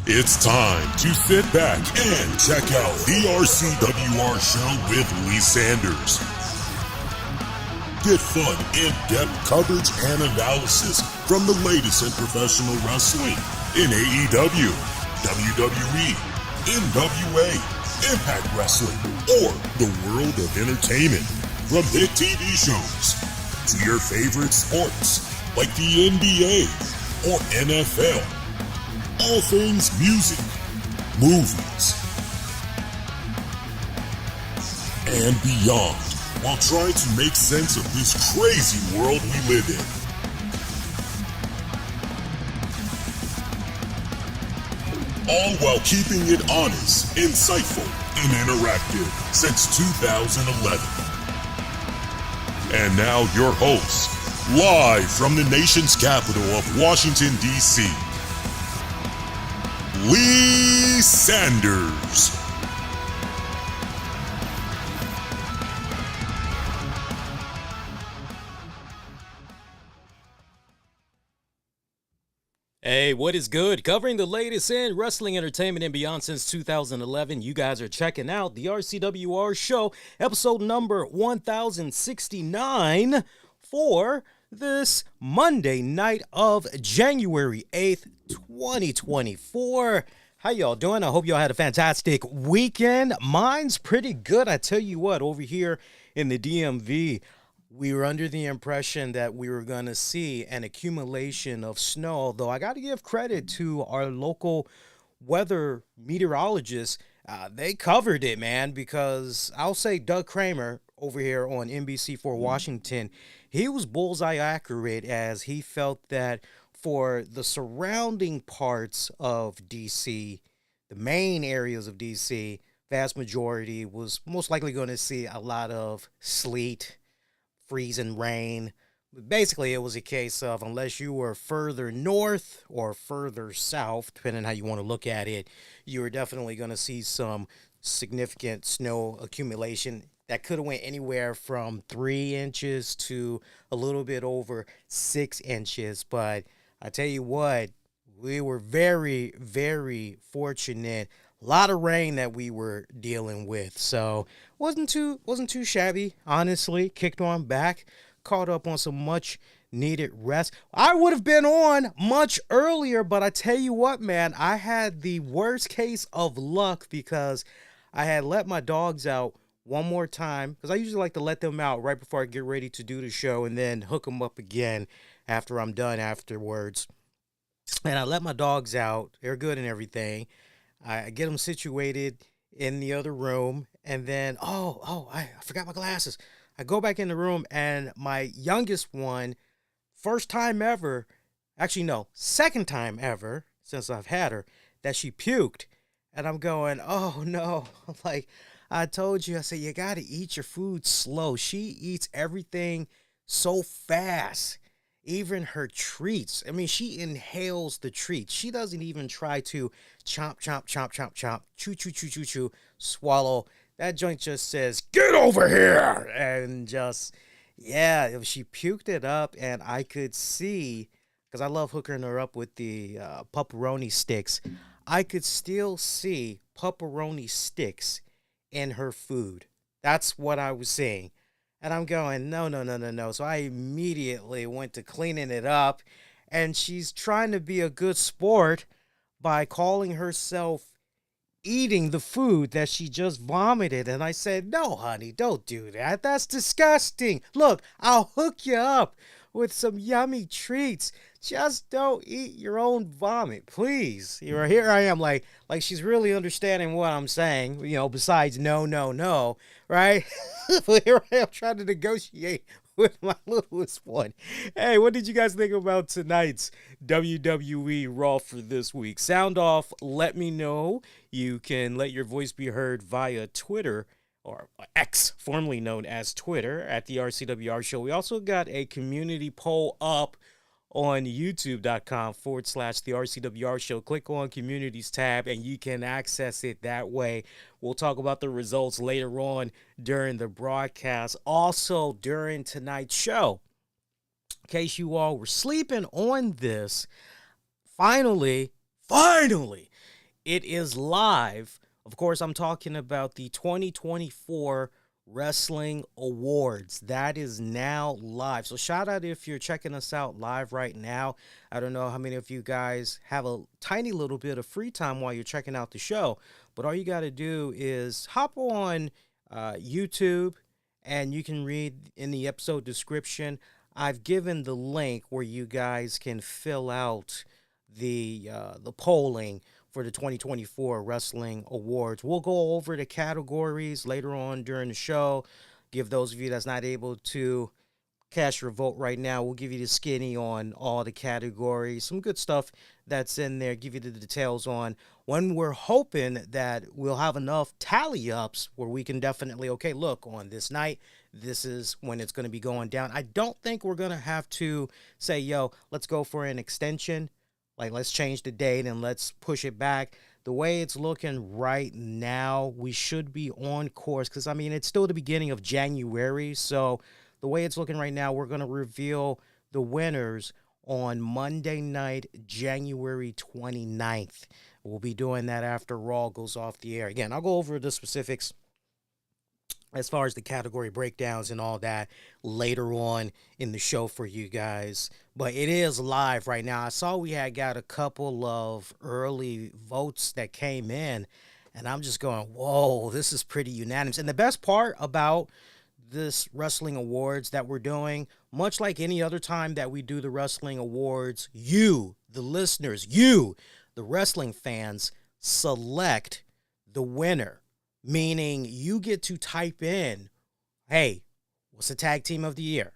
It's time to sit back and check out the RCWR show with Lee Sanders. Get fun, in-depth coverage and analysis from the latest in professional wrestling in AEW, WWE, NWA, Impact Wrestling, or the world of entertainment. From hit TV shows to your favorite sports like the NBA or NFL. All things music, movies, and beyond, while trying to make sense of this crazy world we live in. All while keeping it honest, insightful, and interactive since 2011. And now your host, live from the nation's capital of Washington, D.C., Lee Sanders. Hey, what is good? Covering the latest in wrestling entertainment and beyond since 2011. You guys are checking out the RCWR show, episode number 1069 for this Monday night of January 8th, 2024. How y'all doing? I hope y'all had a fantastic weekend. Mine's pretty good. I tell you what, over here in the DMV, we were under the impression that we were going to see an accumulation of snow, though I got to give credit to our local weather meteorologists. They covered it, man, because I'll say Doug Kramer over here on NBC4 Washington, he was bullseye accurate as he felt that for the surrounding parts of DC, the main areas of DC, vast majority was most likely going to see a lot of sleet, freezing rain. Basically, it was a case of unless you were further north or further south, depending on how you want to look at it, you were definitely going to see some significant snow accumulation that could have went anywhere from 3 inches to a little bit over 6 inches. But I tell you what, we were very, very fortunate. A lot of rain that we were dealing with, so wasn't too shabby, honestly. Kicked on back, caught up on some much needed rest. I would have been on much earlier, but I tell you what, man, I had the worst case of luck because I had let my dogs out one more time, because I usually like to let them out right before I get ready to do the show and then hook them up again after I'm done afterwards. And I let my dogs out. They're good and everything. I get them situated in the other room, and then, I forgot my glasses. I go back in the room, and my youngest one, first time ever, actually, no, second time ever since I've had her, that she puked. And I'm going, oh, no. Like, I told you, I said, you got to eat your food slow. She eats everything so fast. Even her treats. I mean, she inhales the treats. She doesn't even try to chomp, chomp, chomp, chomp, chomp, chew, chew, chew, chew, chew, swallow. That joint just says, get over here! And just, yeah, she puked it up, and I could see, because I love hooking her up with the pepperoni sticks, I could still see pepperoni sticks in her food. That's what I was seeing. And I'm going, no. So I immediately went to cleaning it up. And she's trying to be a good sport by calling herself eating the food that she just vomited. And I said, no, honey, don't do that. That's disgusting. Look, I'll hook you up with some yummy treats. Just don't eat your own vomit, please. Here I am, like she's really understanding what I'm saying, besides no, right? Here I am trying to negotiate with my littlest one. Hey, what did you guys think about tonight's WWE RAW for this week? Sound off, let me know. You can let your voice be heard via Twitter, or X, formerly known as Twitter, at the RCWR show. We also got a community poll up on youtube.com/the RCWR show. Click on communities tab and you can access it that way. We'll talk about the results later on during the broadcast. Also during tonight's show, in case you all were sleeping on this, finally finally, it is live. Of course, I'm talking about the 2024 Wrestling Awards. That is now live. So shout out if you're checking us out live right now. I don't know how many of you guys have a tiny little bit of free time while you're checking out the show, but all you got to do is hop on YouTube, and you can read in the episode description. I've given the link where you guys can fill out the polling for the 2024 Wrestling Awards. We'll go over the categories later on during the show. Give those of you that's not able to cast your vote right now, we'll give you the skinny on all the categories. Some good stuff that's in there. Give you the details on when we're hoping that we'll have enough tally ups where we can definitely, okay, look, on this night, this is when it's going to be going down. I don't think we're going to have to say, yo, let's go for an extension. Like, let's change the date and let's push it back. The way it's looking right now, we should be on course because, I mean, it's still the beginning of January. So the way it's looking right now, we're going to reveal the winners on Monday night, January 29th. We'll be doing that after Raw goes off the air. Again, I'll go over the specifics as far as the category breakdowns and all that later on in the show for you guys. But it is live right now. I saw we had got a couple of early votes that came in, and I'm just going, whoa, this is pretty unanimous. And the best part about this Wrestling Awards that we're doing, much like any other time that we do the Wrestling Awards, you, the listeners, you, the wrestling fans, select the winner. Meaning you get to type in, hey, what's the tag team of the year?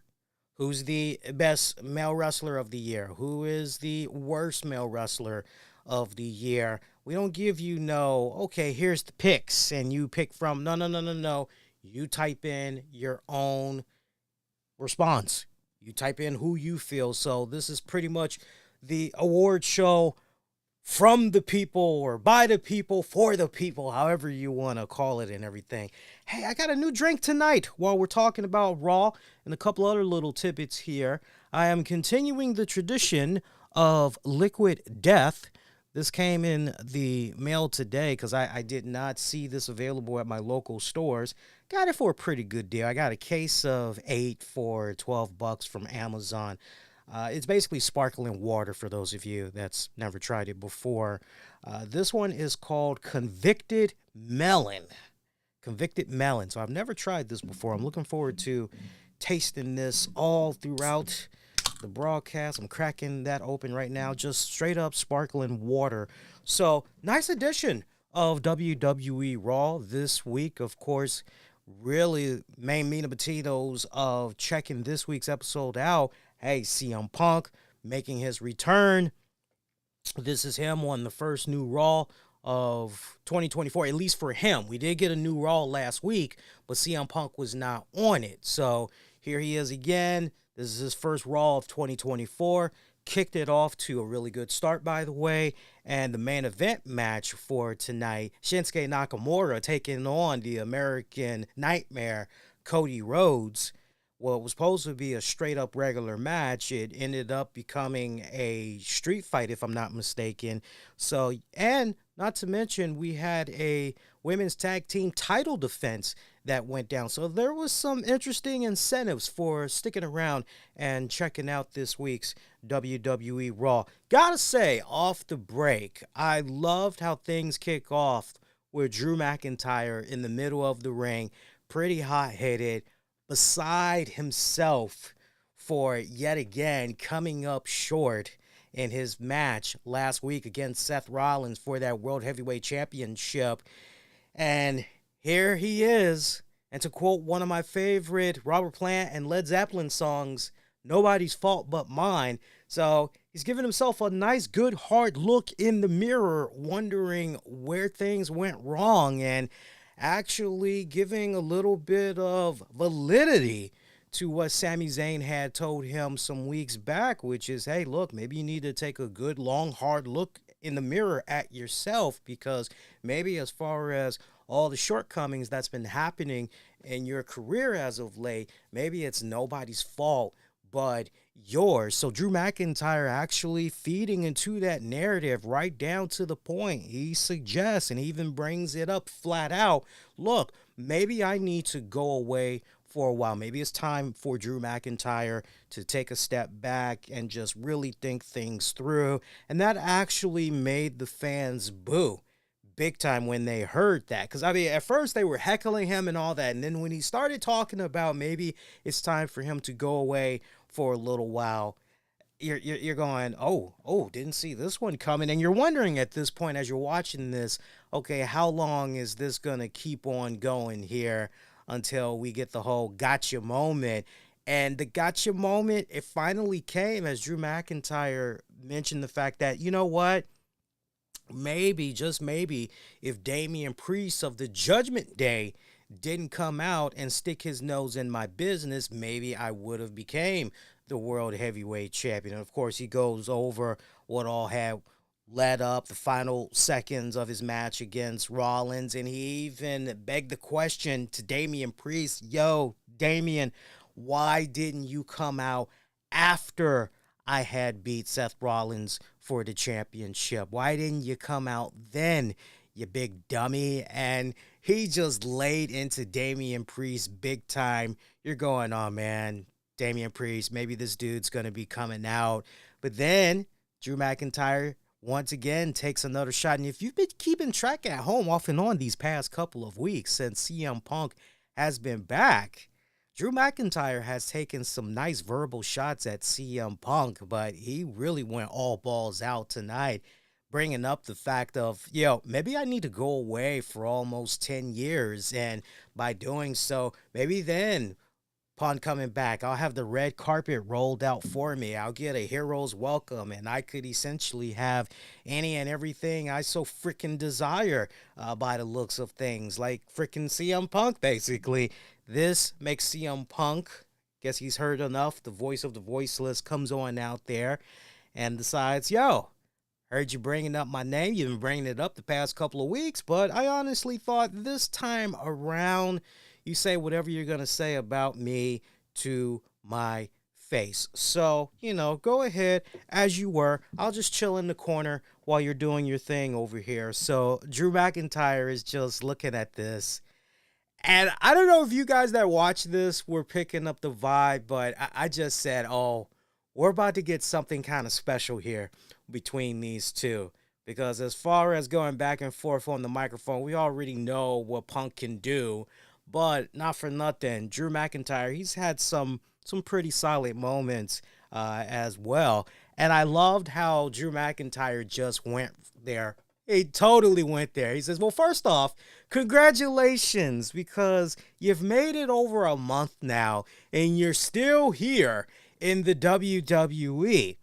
Who's the best male wrestler of the year? Who is the worst male wrestler of the year? We don't give you okay, here's the picks, and you pick from, no. You type in your own response. You type in who you feel. So this is pretty much the award show from the people or by the people, for the people, however you want to call it and everything. Hey, I got a new drink tonight while we're talking about Raw and a couple other little tidbits here. I am continuing the tradition of Liquid Death. This came in the mail today because I did not see this available at my local stores. Got it for a pretty good deal. I got a case of 8 for $12 from Amazon. It's basically sparkling water for those of you that's never tried it before. This one is called Convicted Melon. Convicted Melon. So I've never tried this before. I'm looking forward to tasting this all throughout the broadcast. I'm cracking that open right now. Just straight up sparkling water. So nice edition of WWE RAW this week. Of course, really main meat and potatoes of checking this week's episode out. Hey, CM Punk making his return. This is him on the first new Raw of 2024, at least for him. We did get a new Raw last week, but CM Punk was not on it. So here he is again. This is his first Raw of 2024. Kicked it off to a really good start, by the way. And the main event match for tonight, Shinsuke Nakamura taking on the American Nightmare, Cody Rhodes. Well, it was supposed to be a straight-up regular match. It ended up becoming a street fight, if I'm not mistaken. So, and not to mention, we had a women's tag team title defense that went down. So there was some interesting incentives for sticking around and checking out this week's WWE Raw. Gotta say, off the break, I loved how things kick off with Drew McIntyre in the middle of the ring, pretty hot-headed, beside himself for yet again coming up short in his match last week against Seth Rollins for that World Heavyweight Championship. And here he is. And to quote one of my favorite Robert Plant and Led Zeppelin songs, nobody's fault but mine. So he's giving himself a nice, good, hard look in the mirror, wondering where things went wrong and actually giving a little bit of validity to what Sami Zayn had told him some weeks back, which is, hey, look, maybe you need to take a good, long, hard look in the mirror at yourself, because maybe as far as all the shortcomings that's been happening in your career as of late, maybe it's nobody's fault but yours. So Drew McIntyre actually feeding into that narrative right down to the point. He suggests and even brings it up flat out. Look, maybe I need to go away for a while. Maybe it's time for Drew McIntyre to take a step back and just really think things through. And that actually made the fans boo big time when they heard that. Because, I mean, at first they were heckling him and all that. And then when he started talking about maybe it's time for him to go away for a little while, you're going, oh, didn't see this one coming. And you're wondering at this point as you're watching this, okay, how long is this going to keep on going here until we get the whole gotcha moment? And the gotcha moment, it finally came as Drew McIntyre mentioned the fact that, you know what? Maybe, just maybe, if Damian Priest of the Judgment Day didn't come out and stick his nose in my business, maybe I would have became the World Heavyweight Champion. And of course, he goes over what all had led up the final seconds of his match against Rollins, and he even begged the question to Damian Priest, yo, Damian, why didn't you come out after I had beat Seth Rollins for the championship? Why didn't you come out then, you big dummy? And he just laid into Damian Priest big time. You're going, oh, man, Damian Priest, maybe this dude's going to be coming out. But then Drew McIntyre once again takes another shot. And if you've been keeping track at home off and on these past couple of weeks since CM Punk has been back, Drew McIntyre has taken some nice verbal shots at CM Punk, but he really went all balls out tonight, bringing up the fact of, maybe I need to go away for almost 10 years, and by doing so, maybe then, upon coming back, I'll have the red carpet rolled out for me. I'll get a hero's welcome, and I could essentially have any and everything I so freaking desire by the looks of things, like freaking CM Punk, basically. This makes CM Punk, guess he's heard enough, the voice of the voiceless comes on out there and decides, heard you bringing up my name. You've been bringing it up the past couple of weeks, but I honestly thought this time around, you say whatever you're going to say about me to my face. So, go ahead as you were. I'll just chill in the corner while you're doing your thing over here. So Drew McIntyre is just looking at this. And I don't know if you guys that watch this were picking up the vibe, but I just said, we're about to get something kind of special here between these two. Because as far as going back and forth on the microphone, we already know what Punk can do. But not for nothing, Drew McIntyre, he's had some pretty solid moments as well. And I loved how Drew McIntyre just went there. He totally went there. He says, well, first off, congratulations, because you've made it over a month now, and you're still here in the WWE.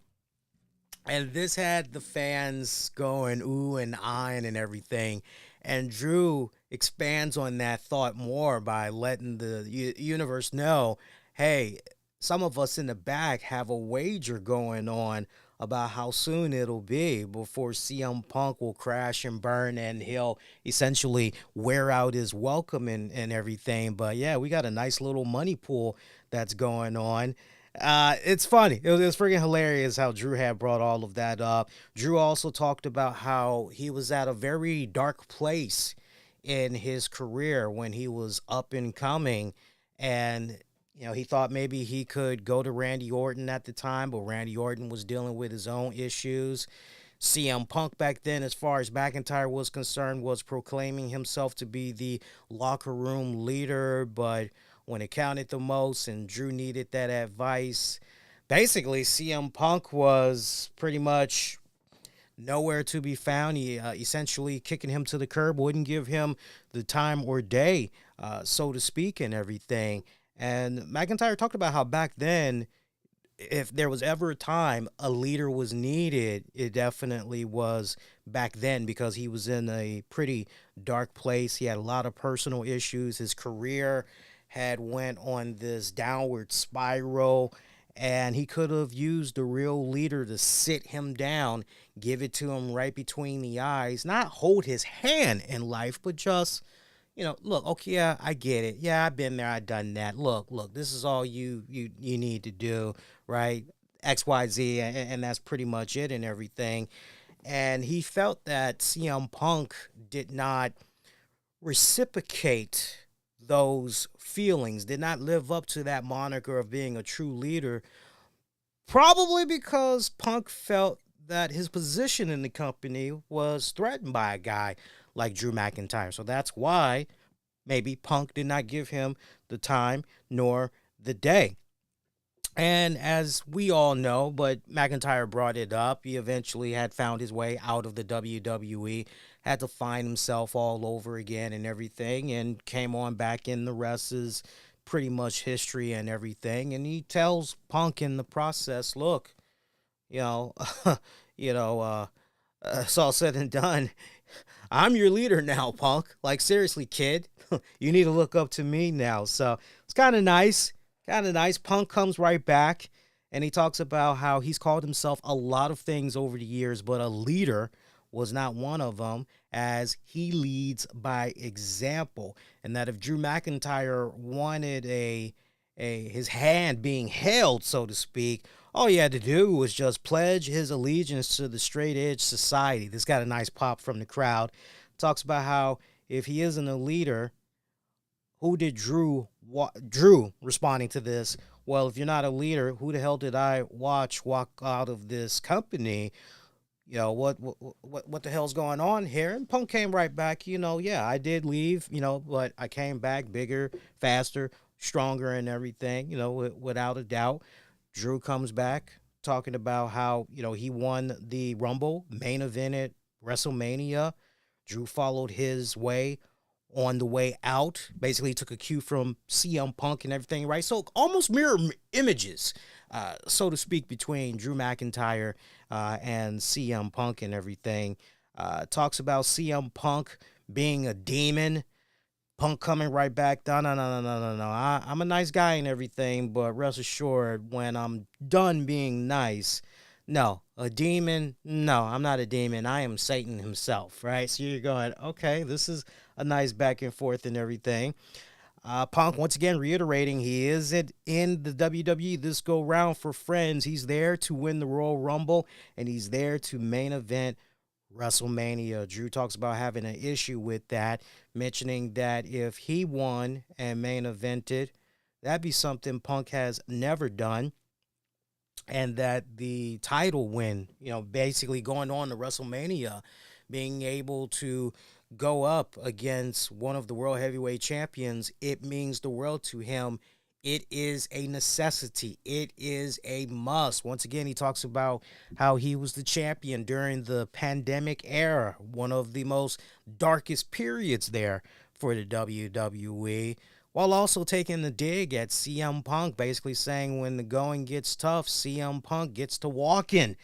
And this had the fans going ooh and ahhing and everything. And Drew expands on that thought more by letting the universe know, hey, some of us in the back have a wager going on about how soon it'll be before CM Punk will crash and burn and he'll essentially wear out his welcome and everything. But yeah, we got a nice little money pool that's going on. It's funny. It was freaking hilarious how Drew had brought all of that up. Drew also talked about how he was at a very dark place in his career when he was up and coming, and he thought maybe he could go to Randy Orton at the time, but Randy Orton was dealing with his own issues. CM Punk back then, as far as McIntyre was concerned, was proclaiming himself to be the locker room leader, but when it counted the most and Drew needed that advice, basically CM Punk was pretty much nowhere to be found. He essentially kicking him to the curb, wouldn't give him the time or day, so to speak, and everything. And McIntyre talked about how back then, if there was ever a time a leader was needed, it definitely was back then, because he was in a pretty dark place. He had a lot of personal issues. His career had went on this downward spiral, and he could have used a real leader to sit him down, give it to him right between the eyes, not hold his hand in life, but just, look, okay, yeah, I get it. Yeah, I've been there. I've done that. Look, this is all you need to do, right? XYZ, and that's pretty much it and everything. And he felt that CM Punk did not reciprocate those feelings, did not live up to that moniker of being a true leader, probably because Punk felt that his position in the company was threatened by a guy like Drew McIntyre. So that's why maybe Punk did not give him the time nor the day. And as we all know, but McIntyre brought it up, he eventually had found his way out of the WWE, had to find himself all over again and everything, and came on back in. The rest is pretty much history and everything. And he tells Punk in the process, look, you know, you know, it's all said and done. I'm your leader now, Punk. Like, seriously, kid, you need to look up to me now. So it's kind of nice. Kind of nice. Punk comes right back, and he talks about how he's called himself a lot of things over the years, but a leader was not one of them, as he leads by example. And that if Drew McIntyre wanted his hand being held, so to speak, all he had to do was just pledge his allegiance to the straight edge society. This got a nice pop from the crowd. Talks about how if he isn't a leader, who did Drew responding to this? Well, if you're not a leader, who the hell did I watch walk out of this company? You know, what the hell's going on here? And Punk came right back, yeah, I did leave, but I came back bigger, faster, stronger and everything, without a doubt. Drew comes back talking about how, he won the Rumble, main evented WrestleMania. Drew followed his way on the way out, basically took a cue from CM Punk and everything, right? So almost mirror images, so to speak, between Drew McIntyre and CM Punk and everything. Talks about CM Punk being a demon. Punk coming right back. No. I'm a nice guy and everything, but rest assured, when I'm done being nice, no, a demon? No, I'm not a demon. I am Satan himself, right? So you're going, okay, this is a nice back and forth and everything. Punk, once again, reiterating, he isn't in the WWE this go round for friends. He's there to win the Royal Rumble, and he's there to main event WrestleMania. Drew talks about having an issue with that, mentioning that if he won and main evented, that'd be something Punk has never done. And that the title win, basically going on to WrestleMania, being able to go up against one of the world heavyweight champions, it means the world to him. It is a necessity. It is a must. Once again, he talks about how he was the champion during the pandemic era, one of the most darkest periods there for the WWE, while also taking the dig at CM Punk, basically saying when the going gets tough, CM Punk gets to walking.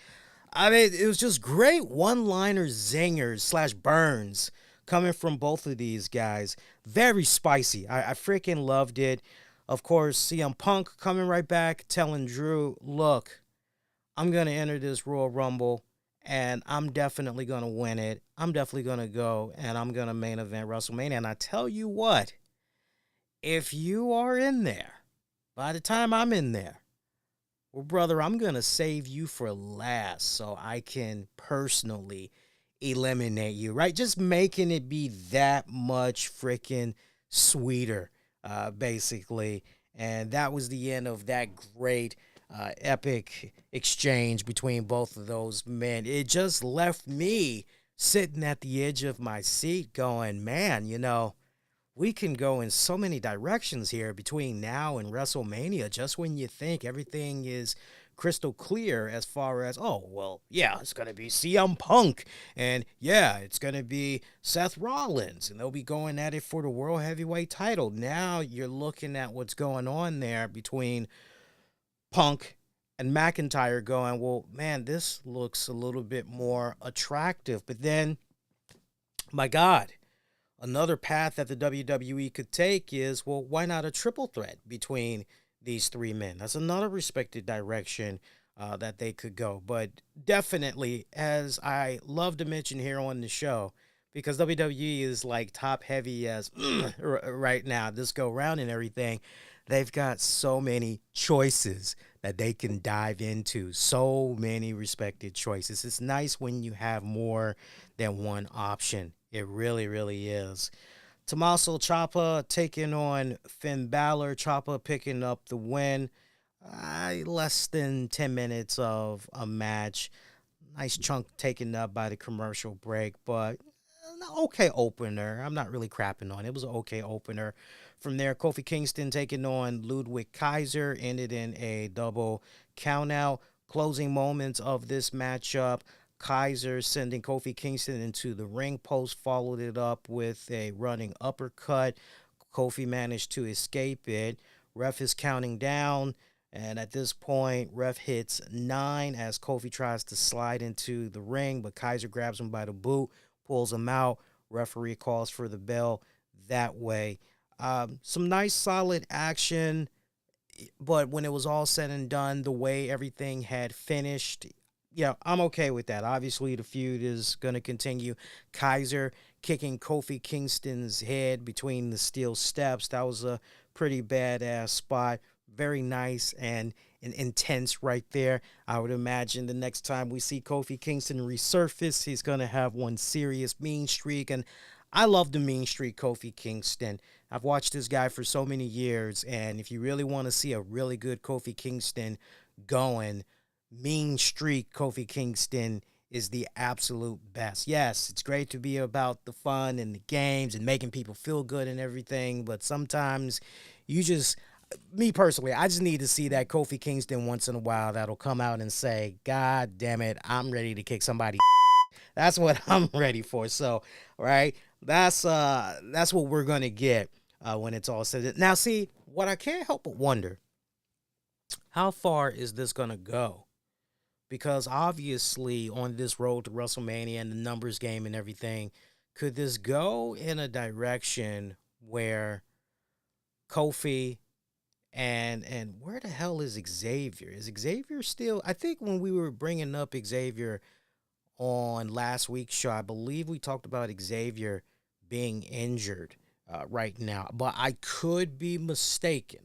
I mean, it was just great one-liner zingers / burns coming from both of these guys. Very spicy. I freaking loved it. Of course, CM Punk coming right back, telling Drew, look, I'm going to enter this Royal Rumble, and I'm definitely going to win it. I'm definitely going to go, and I'm going to main event WrestleMania. And I tell you what, if you are in there, by the time I'm in there, well, brother, I'm going to save you for last so I can personally eliminate you, right? Just making it be that much freaking sweeter, basically. And that was the end of that great epic exchange between both of those men. It just left me sitting at the edge of my seat going, man, we can go in so many directions here between now and WrestleMania, just when you think everything is crystal clear as far as, oh, well, yeah, it's going to be CM Punk, and yeah, it's going to be Seth Rollins, and they'll be going at it for the World Heavyweight title. Now you're looking at what's going on there between Punk and McIntyre going, well, man, this looks a little bit more attractive. But then, my God, another path that the WWE could take is, well, why not a triple threat between these three men? That's another respected direction that they could go. But definitely, as I love to mention here on the show, because WWE is like top heavy as right now, this go round and everything, they've got so many choices that they can dive into. So many respected choices. It's nice when you have more than one option. It really, really is. Tommaso Ciampa taking on Finn Balor. Ciampa picking up the win. Less than 10 minutes of a match. Nice chunk taken up by the commercial break, but okay opener. I'm not really crapping on it. It was an okay opener. From there, Kofi Kingston taking on Ludwig Kaiser ended in a double countout. Closing moments of this matchup, Kaiser sending Kofi Kingston into the ring post, followed it up with a running uppercut. Kofi managed to escape it. Ref is counting down, and at this point, ref hits 9 as Kofi tries to slide into the ring, but Kaiser grabs him by the boot, pulls him out. Referee calls for the bell that way. Some nice, solid action, but when it was all said and done, the way everything had finished, yeah, I'm okay with that. Obviously, the feud is going to continue. Kaiser kicking Kofi Kingston's head between the steel steps. That was a pretty badass spot. Very nice and intense right there. I would imagine the next time we see Kofi Kingston resurface, he's going to have one serious mean streak. And I love the mean streak Kofi Kingston. I've watched this guy for so many years, and if you really want to see a really good Kofi Kingston going, mean streak Kofi Kingston is the absolute best. Yes, it's great to be about the fun and the games and making people feel good and everything, but sometimes you just, me personally, I just need to see that Kofi Kingston once in a while that'll come out and say, God damn it, I'm ready to kick somebody. That's what I'm ready for. So, right, that's what we're going to get when it's all said. Now, see, what I can't help but wonder, how far is this going to go? Because obviously on this road to WrestleMania and the numbers game and everything, could this go in a direction where Kofi and where the hell is Xavier? Is Xavier still? I think when we were bringing up Xavier on last week's show, I believe we talked about Xavier being injured right now, but I could be mistaken.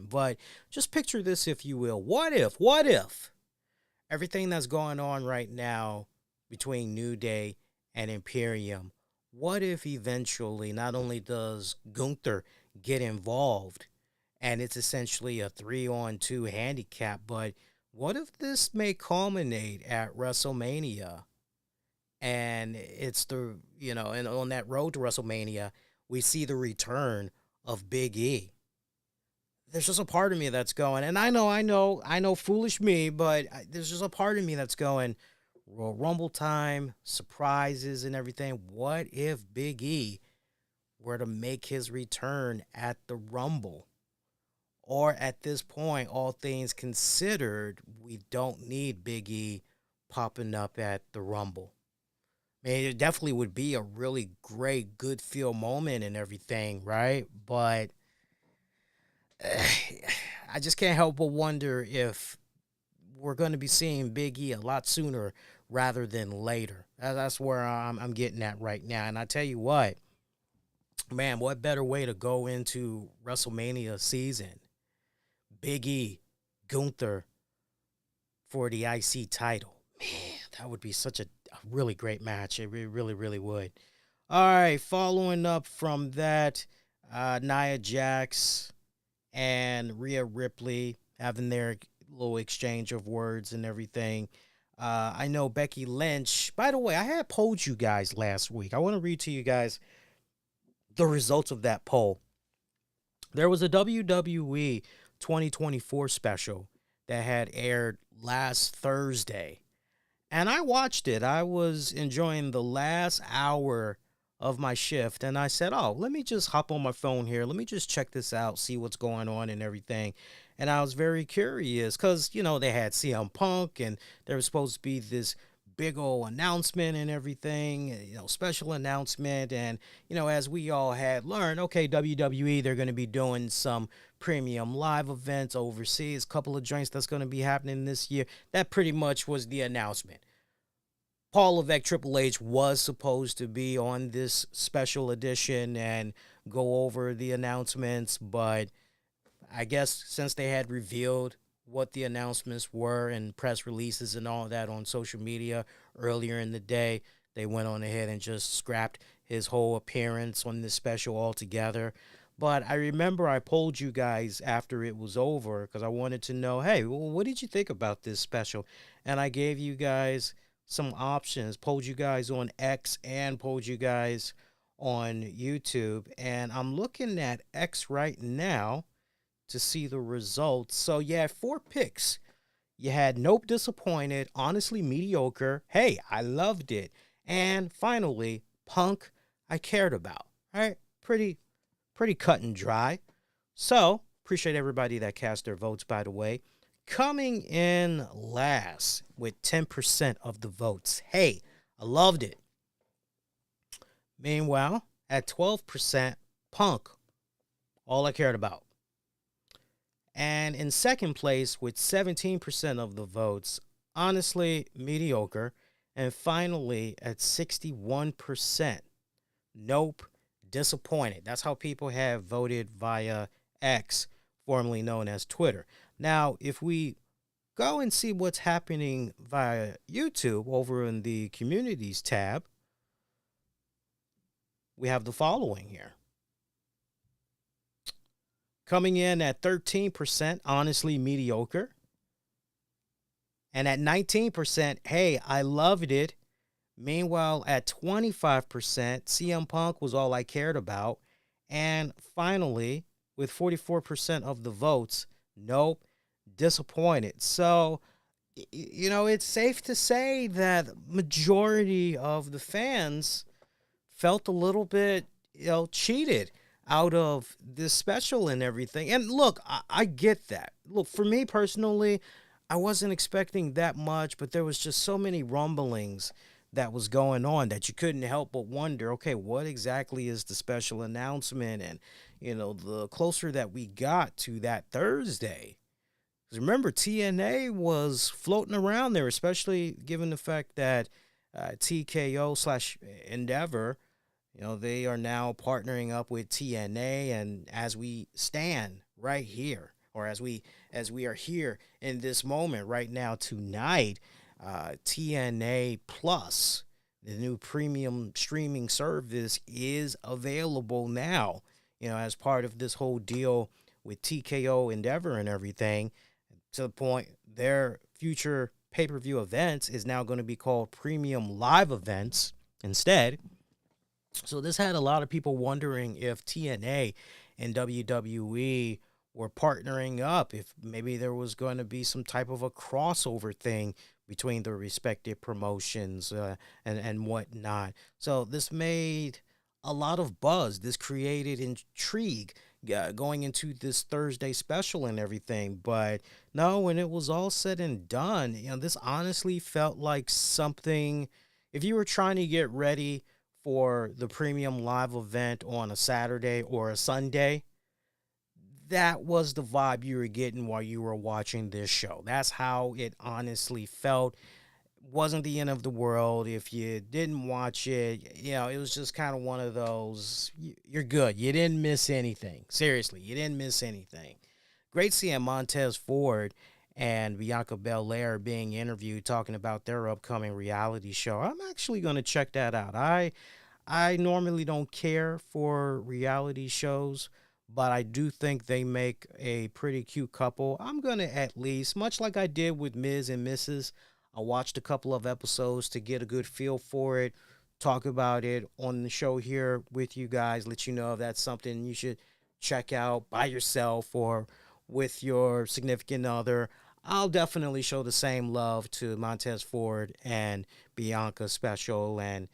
But just picture this, if you will. What if everything that's going on right now between New Day and Imperium, what if eventually not only does Gunther get involved and it's essentially a 3-on-2 handicap, but what if this may culminate at WrestleMania and it's and on that road to WrestleMania, we see the return of Big E. There's just a part of me that's going, and I know, foolish me, but there's just a part of me that's going, Royal Rumble time, surprises and everything. What if Big E were to make his return at the Rumble? Or at this point, all things considered, we don't need Big E popping up at the Rumble. I mean, it definitely would be a really great, good feel moment and everything, right? But I just can't help but wonder if we're going to be seeing Big E a lot sooner rather than later. That's where I'm getting at right now. And I tell you what, man, what better way to go into WrestleMania season? Big E, Gunther for the IC title. Man, that would be such a really great match. It really, really would. All right, following up from that, Nia Jax and Rhea Ripley having their little exchange of words and everything. I know Becky Lynch. By the way, I had polled you guys last week. I want to read to you guys the results of that poll. There was a WWE 2024 special that had aired last Thursday, and I watched it. I was enjoying the last hour of my shift, and I said, oh, let me just hop on my phone here. Let me just check this out, see what's going on and everything. And I was very curious because, they had CM Punk, and there was supposed to be this big old announcement and everything, special announcement. And, as we all had learned, okay, WWE, they're going to be doing some premium live events overseas, couple of joints that's going to be happening this year. That pretty much was the announcement. Paul Levesque, Triple H, was supposed to be on this special edition and go over the announcements, but I guess since they had revealed what the announcements were and press releases and all of that on social media earlier in the day. They went on ahead and just scrapped his whole appearance on this special altogether. But I remember I polled you guys after it was over because I wanted to know, hey, well, what did you think about this special? And I gave you guys some options, polled you guys on X and polled you guys on YouTube. And I'm looking at X right now to see the results. So you had 4 picks. You had Nope, disappointed, honestly mediocre, hey, I loved it, and finally Punk, I cared about. All right, pretty cut and dry. So appreciate everybody that cast their votes, by the way. Coming in last with 10% of the votes, hey, I loved it. Meanwhile, at 12%, Punk, all I cared about. And in second place with 17% of the votes, honestly mediocre. And finally at 61%, Nope, disappointed. That's how people have voted via X, formerly known as Twitter. Now, if we go and see what's happening via YouTube over in the communities tab, we have the following here. Coming in at 13%, honestly mediocre. And at 19%, hey, I loved it. Meanwhile, at 25%, CM Punk was all I cared about. And finally, with 44% of the votes, Nope, disappointed. So, it's safe to say that majority of the fans felt a little bit, cheated out of this special and everything. And look, I get that. Look, for me personally, I wasn't expecting that much, but there was just so many rumblings that was going on that you couldn't help but wonder, okay, what exactly is the special announcement? And, the closer that we got to that Thursday, because remember, TNA was floating around there, especially given the fact that TKO/Endeavor, they are now partnering up with TNA, and as we stand right here, or as we are here in this moment right now tonight, TNA Plus, the new premium streaming service, is available now, as part of this whole deal with TKO Endeavor and everything, to the point their future pay-per-view events is now going to be called Premium Live Events instead. So this had a lot of people wondering if TNA and WWE were partnering up, if maybe there was going to be some type of a crossover thing between the respective promotions and whatnot. So this made a lot of buzz. This created intrigue going into this Thursday special and everything. But no, when it was all said and done, this honestly felt like something, if you were trying to get ready for the premium live event on a Saturday or a Sunday, that was the vibe you were getting while you were watching this show. That's how it honestly felt. Wasn't the end of the world. If you didn't watch it, it was just kind of one of those, you're good. You didn't miss anything. Seriously, you didn't miss anything. Great seeing Montez Ford and Bianca Belair being interviewed, talking about their upcoming reality show. I'm actually going to check that out. I normally don't care for reality shows, but I do think they make a pretty cute couple. I'm going to at least, much like I did with Miz and Mrs., I watched a couple of episodes to get a good feel for it, talk about it on the show here with you guys, let you know if that's something you should check out by yourself or with your significant other. I'll definitely show the same love to Montez Ford and Bianca special and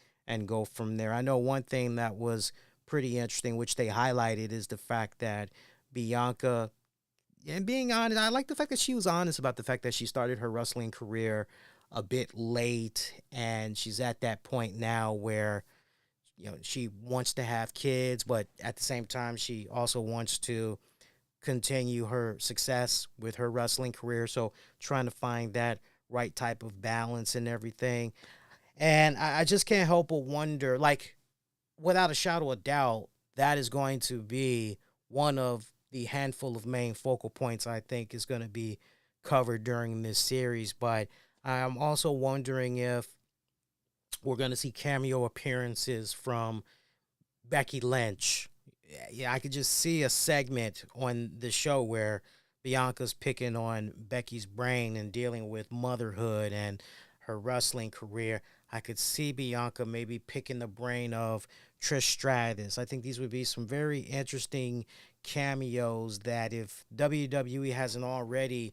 go from there. I know one thing that was pretty interesting, which they highlighted, is the fact that Bianca, and being honest, I like the fact that she was honest about the fact that she started her wrestling career a bit late, and she's at that point now where, she wants to have kids, but at the same time, she also wants to continue her success with her wrestling career. So trying to find that right type of balance and everything. And I just can't help but wonder, like, without a shadow of doubt, that is going to be one of the handful of main focal points I think is going to be covered during this series, but I'm also wondering if we're going to see cameo appearances from Becky Lynch. Yeah, I could just see a segment on the show where Bianca's picking on Becky's brain and dealing with motherhood and her wrestling career. I could see Bianca maybe picking the brain of Trish Stratus. I think these would be some very interesting cameos that if WWE hasn't already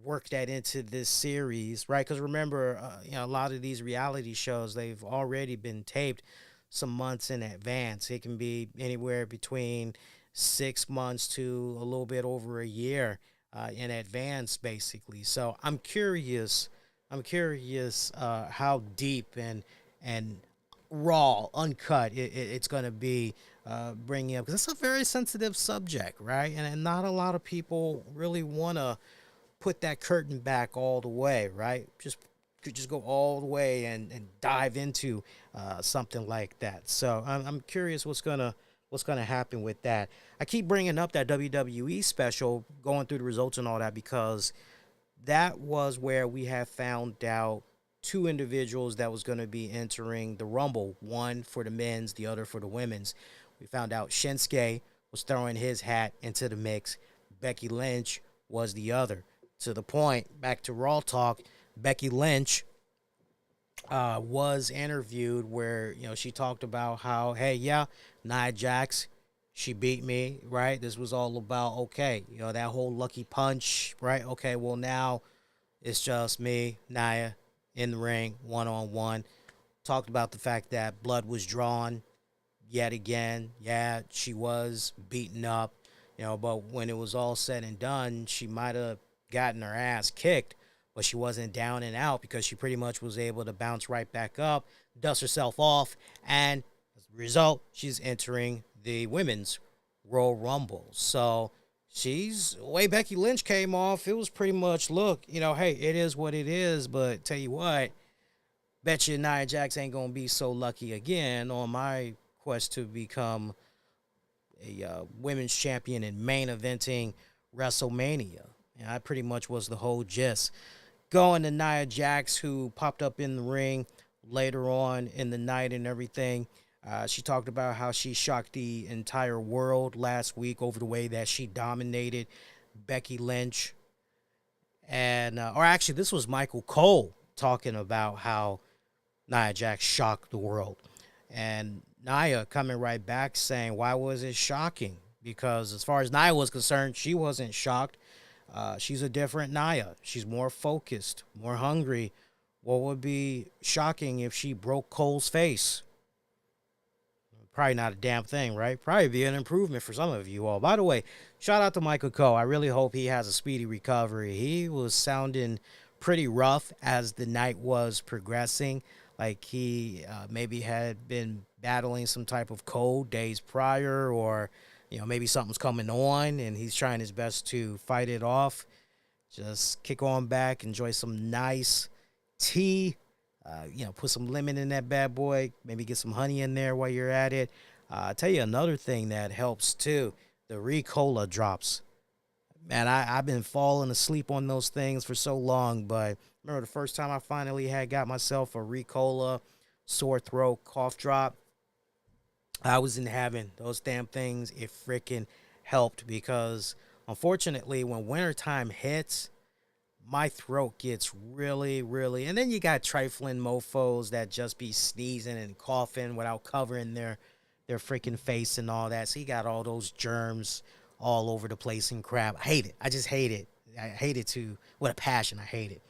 worked that into this series, right? Because remember, a lot of these reality shows, they've already been taped some months in advance. It can be anywhere between 6 months to a little bit over a year in advance, basically. So I'm curious. How deep and raw, uncut it's going to be bringing up, because it's a very sensitive subject, right? And not a lot of people really want to put that curtain back all the way, right? Just go all the way and dive into something like that. So I'm curious what's gonna happen with that. I keep bringing up that WWE special, going through the results and all that, because that was where we have found out two individuals that was going to be entering the Rumble, one for the men's, the other for the women's. We found out Shinsuke was throwing his hat into the mix. Becky Lynch was the other. To the point, back to Raw Talk, Becky Lynch was interviewed where, she talked about how, hey, yeah, Nia Jax, she beat me, right? This was all about, okay, that whole lucky punch, right? Okay, well, now it's just me, Nia, in the ring, one-on-one. Talked about the fact that blood was drawn yet again. Yeah, she was beaten up, but when it was all said and done, she might have gotten her ass kicked, but she wasn't down and out because she pretty much was able to bounce right back up, dust herself off, and as a result, she's entering the women's Royal Rumble. So she's, the way Becky Lynch came off, it was pretty much, look, hey, it is what it is, but tell you what, bet you Nia Jax ain't going to be so lucky again on my quest to become a women's champion and main eventing WrestleMania. And that pretty much was the whole gist. Going to Nia Jax, who popped up in the ring later on in the night and everything. She talked about how she shocked the entire world last week over the way that she dominated Becky Lynch. And, or actually, this was Michael Cole talking about how Nia Jax shocked the world. And Nia coming right back saying, why was it shocking? Because as far as Nia was concerned, she wasn't shocked. She's a different Nia. She's more focused, more hungry. What would be shocking if she broke Cole's face? Probably not a damn thing, right? Probably be an improvement for some of you all. By the way, shout out to Michael Cole. I really hope he has a speedy recovery. He was sounding pretty rough as the night was progressing. Like he maybe had been battling some type of cold days prior, or maybe something's coming on and he's trying his best to fight it off. Just kick on back, enjoy some nice tea. Put some lemon in that bad boy. Maybe get some honey in there while you're at it. I'll tell you another thing that helps too. The Ricola drops. Man, I've been falling asleep on those things for so long, but remember the first time I finally had got myself a Ricola sore throat cough drop? I was in heaven. Those damn things, it freaking helped, because unfortunately when wintertime hits, my throat gets really, really, and then you got trifling mofos that just be sneezing and coughing without covering their freaking face and all that. So you got all those germs all over the place and crap. I hate it. I just hate it. I hate it with a passion. I hate it.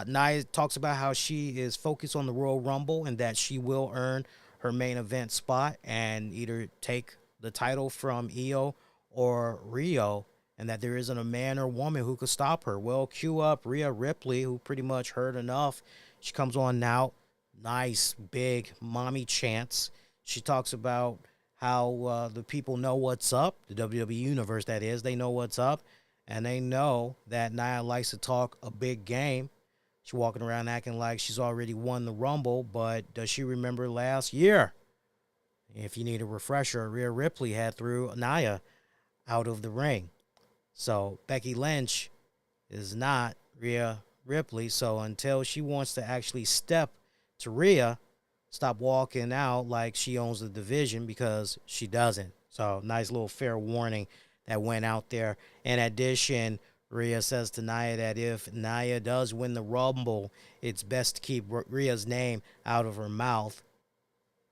Nia talks about how she is focused on the Royal Rumble and that she will earn her main event spot and either take the title from Io or Rio, and that there isn't a man or woman who could stop her. Well, cue up Rhea Ripley, who pretty much heard enough. She comes on now. Nice, big mommy chants. She talks about how the people know what's up, the WWE Universe, that is. They know what's up, and they know that Nia likes to talk a big game. She's walking around acting like she's already won the Rumble, but does she remember last year? If you need a refresher, Rhea Ripley had threw Nia out of the ring. So Becky Lynch is not Rhea Ripley. So until she wants to actually step to Rhea, stop walking out like she owns the division, because she doesn't. So nice little fair warning that went out there. In addition, Rhea says to Nia that if Nia does win the Rumble, it's best to keep Rhea's name out of her mouth.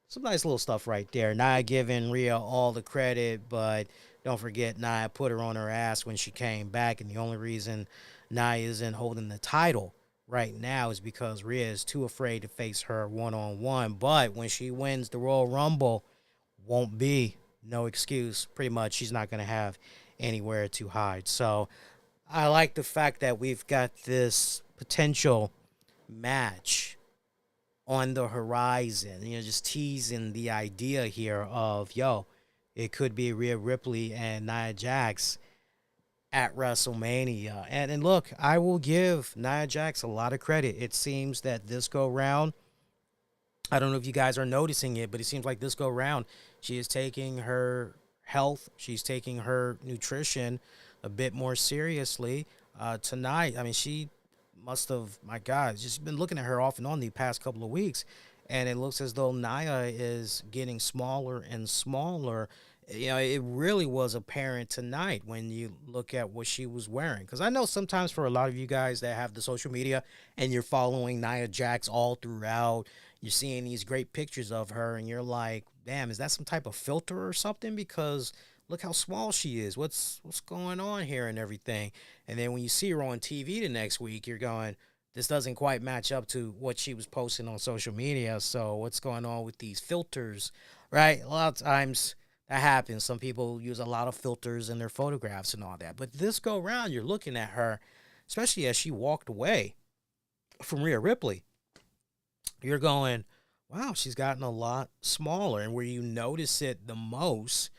Some nice little stuff right there. Nia giving Rhea all the credit, but don't forget Nia put her on her ass when she came back, and the only reason Nia isn't holding the title right now is because Rhea is too afraid to face her one-on-one. But when she wins the Royal Rumble, won't be no excuse. Pretty much she's not going to have anywhere to hide. So I like the fact that we've got this potential match on the horizon, just teasing the idea here of, it could be Rhea Ripley and Nia Jax at WrestleMania. And look, I will give Nia Jax a lot of credit. It seems that this go round, I don't know if you guys are noticing it, but it seems like this go round, she is taking her health, she's taking her nutrition a bit more seriously. Tonight, I mean, she must have, my God, just been looking at her off and on the past couple of weeks, and it looks as though Nia is getting smaller and smaller. It really was apparent tonight when you look at what she was wearing. Because I know sometimes for a lot of you guys that have the social media and you're following Nia Jax all throughout, you're seeing these great pictures of her, and you're like, damn, is that some type of filter or something? Because look how small she is. What's going on here and everything? And then when you see her on TV the next week, you're going, this doesn't quite match up to what she was posting on social media. So what's going on with these filters, right? A lot of times that happens. Some people use a lot of filters in their photographs and all that. But this go round, you're looking at her, especially as she walked away from Rhea Ripley, you're going, wow, she's gotten a lot smaller. And where you notice it the most,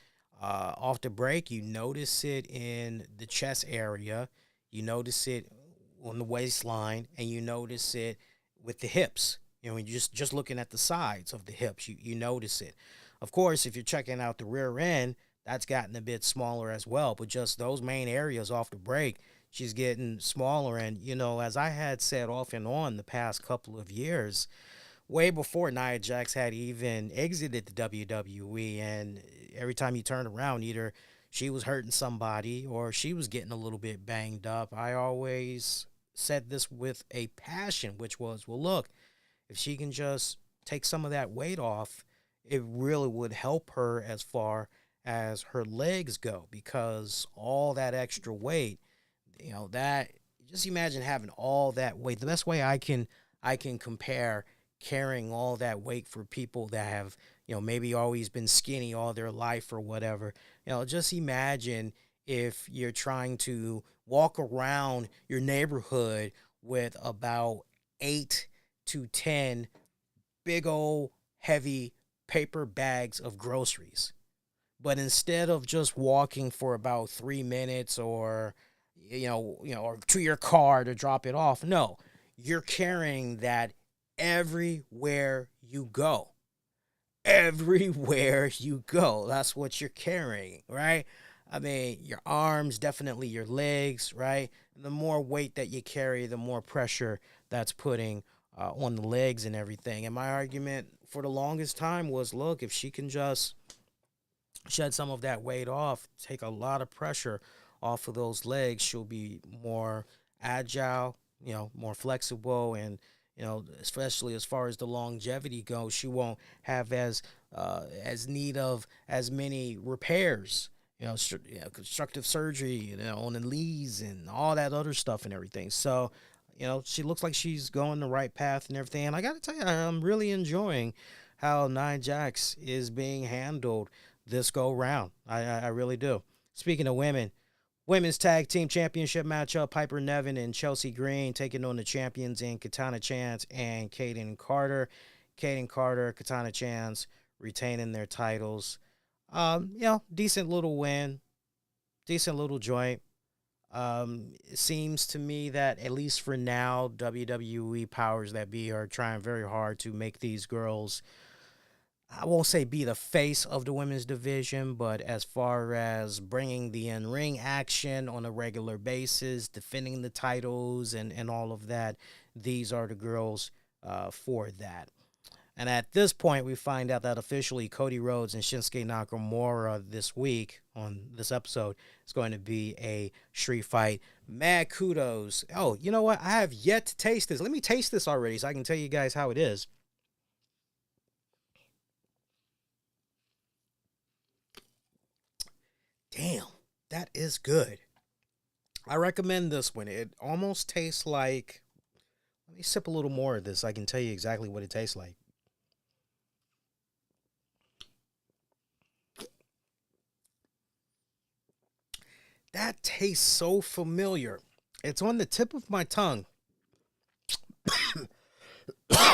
off the break, you notice it in the chest area, you notice it on the waistline, and you notice it with the hips. When you're just looking at the sides of the hips, you notice it. Of course, if you're checking out the rear end, that's gotten a bit smaller as well. But just those main areas off the break, she's getting smaller. And, as I had said off and on the past couple of years, way before Nia Jax had even exited the WWE, and every time you turn around, either she was hurting somebody or she was getting a little bit banged up. I always said this with a passion, which was, well, look, if she can just take some of that weight off, it really would help her as far as her legs go, because all that extra weight, that, just imagine having all that weight. The best way I can compare carrying all that weight for people that have, maybe always been skinny all their life or whatever. Just imagine if you're trying to walk around your neighborhood with about 8 to 10 big old heavy paper bags of groceries. But instead of just walking for about 3 minutes or or to your car to drop it off, no, you're carrying that everywhere you go. Everywhere you go, that's what you're carrying, right? I mean, your arms, definitely your legs, right? The more weight that you carry, the more pressure that's putting on the legs and everything. And my argument for the longest time was, look, if she can just shed some of that weight off, take a lot of pressure off of those legs, she'll be more agile, more flexible, and especially as far as the longevity goes, she won't have as need of as many repairs, constructive surgery, on the knees and all that other stuff and everything. So, she looks like she's going the right path and everything. And I got to tell you, I'm really enjoying how Nia Jax is being handled this go round. I really do. Speaking of Women's Tag Team Championship matchup, Piper Niven and Chelsea Green taking on the champions in Katana Chance and Kaden Carter. Kaden Carter, Katana Chance retaining their titles. Decent little win. Decent little joint. It seems to me that, at least for now, WWE powers that be are trying very hard to make these girls I won't say be the face of the women's division, but as far as bringing the in-ring action on a regular basis, defending the titles and all of that, these are the girls for that. And at this point, we find out that officially Cody Rhodes and Shinsuke Nakamura this week on this episode is going to be a street fight. Mad kudos. Oh, you know what? I have yet to taste this. Let me taste this already so I can tell you guys how it is. Damn, that is good. I recommend this one. It almost tastes like... Let me sip a little more of this so I can tell you exactly what it tastes like. That tastes so familiar. It's on the tip of my tongue.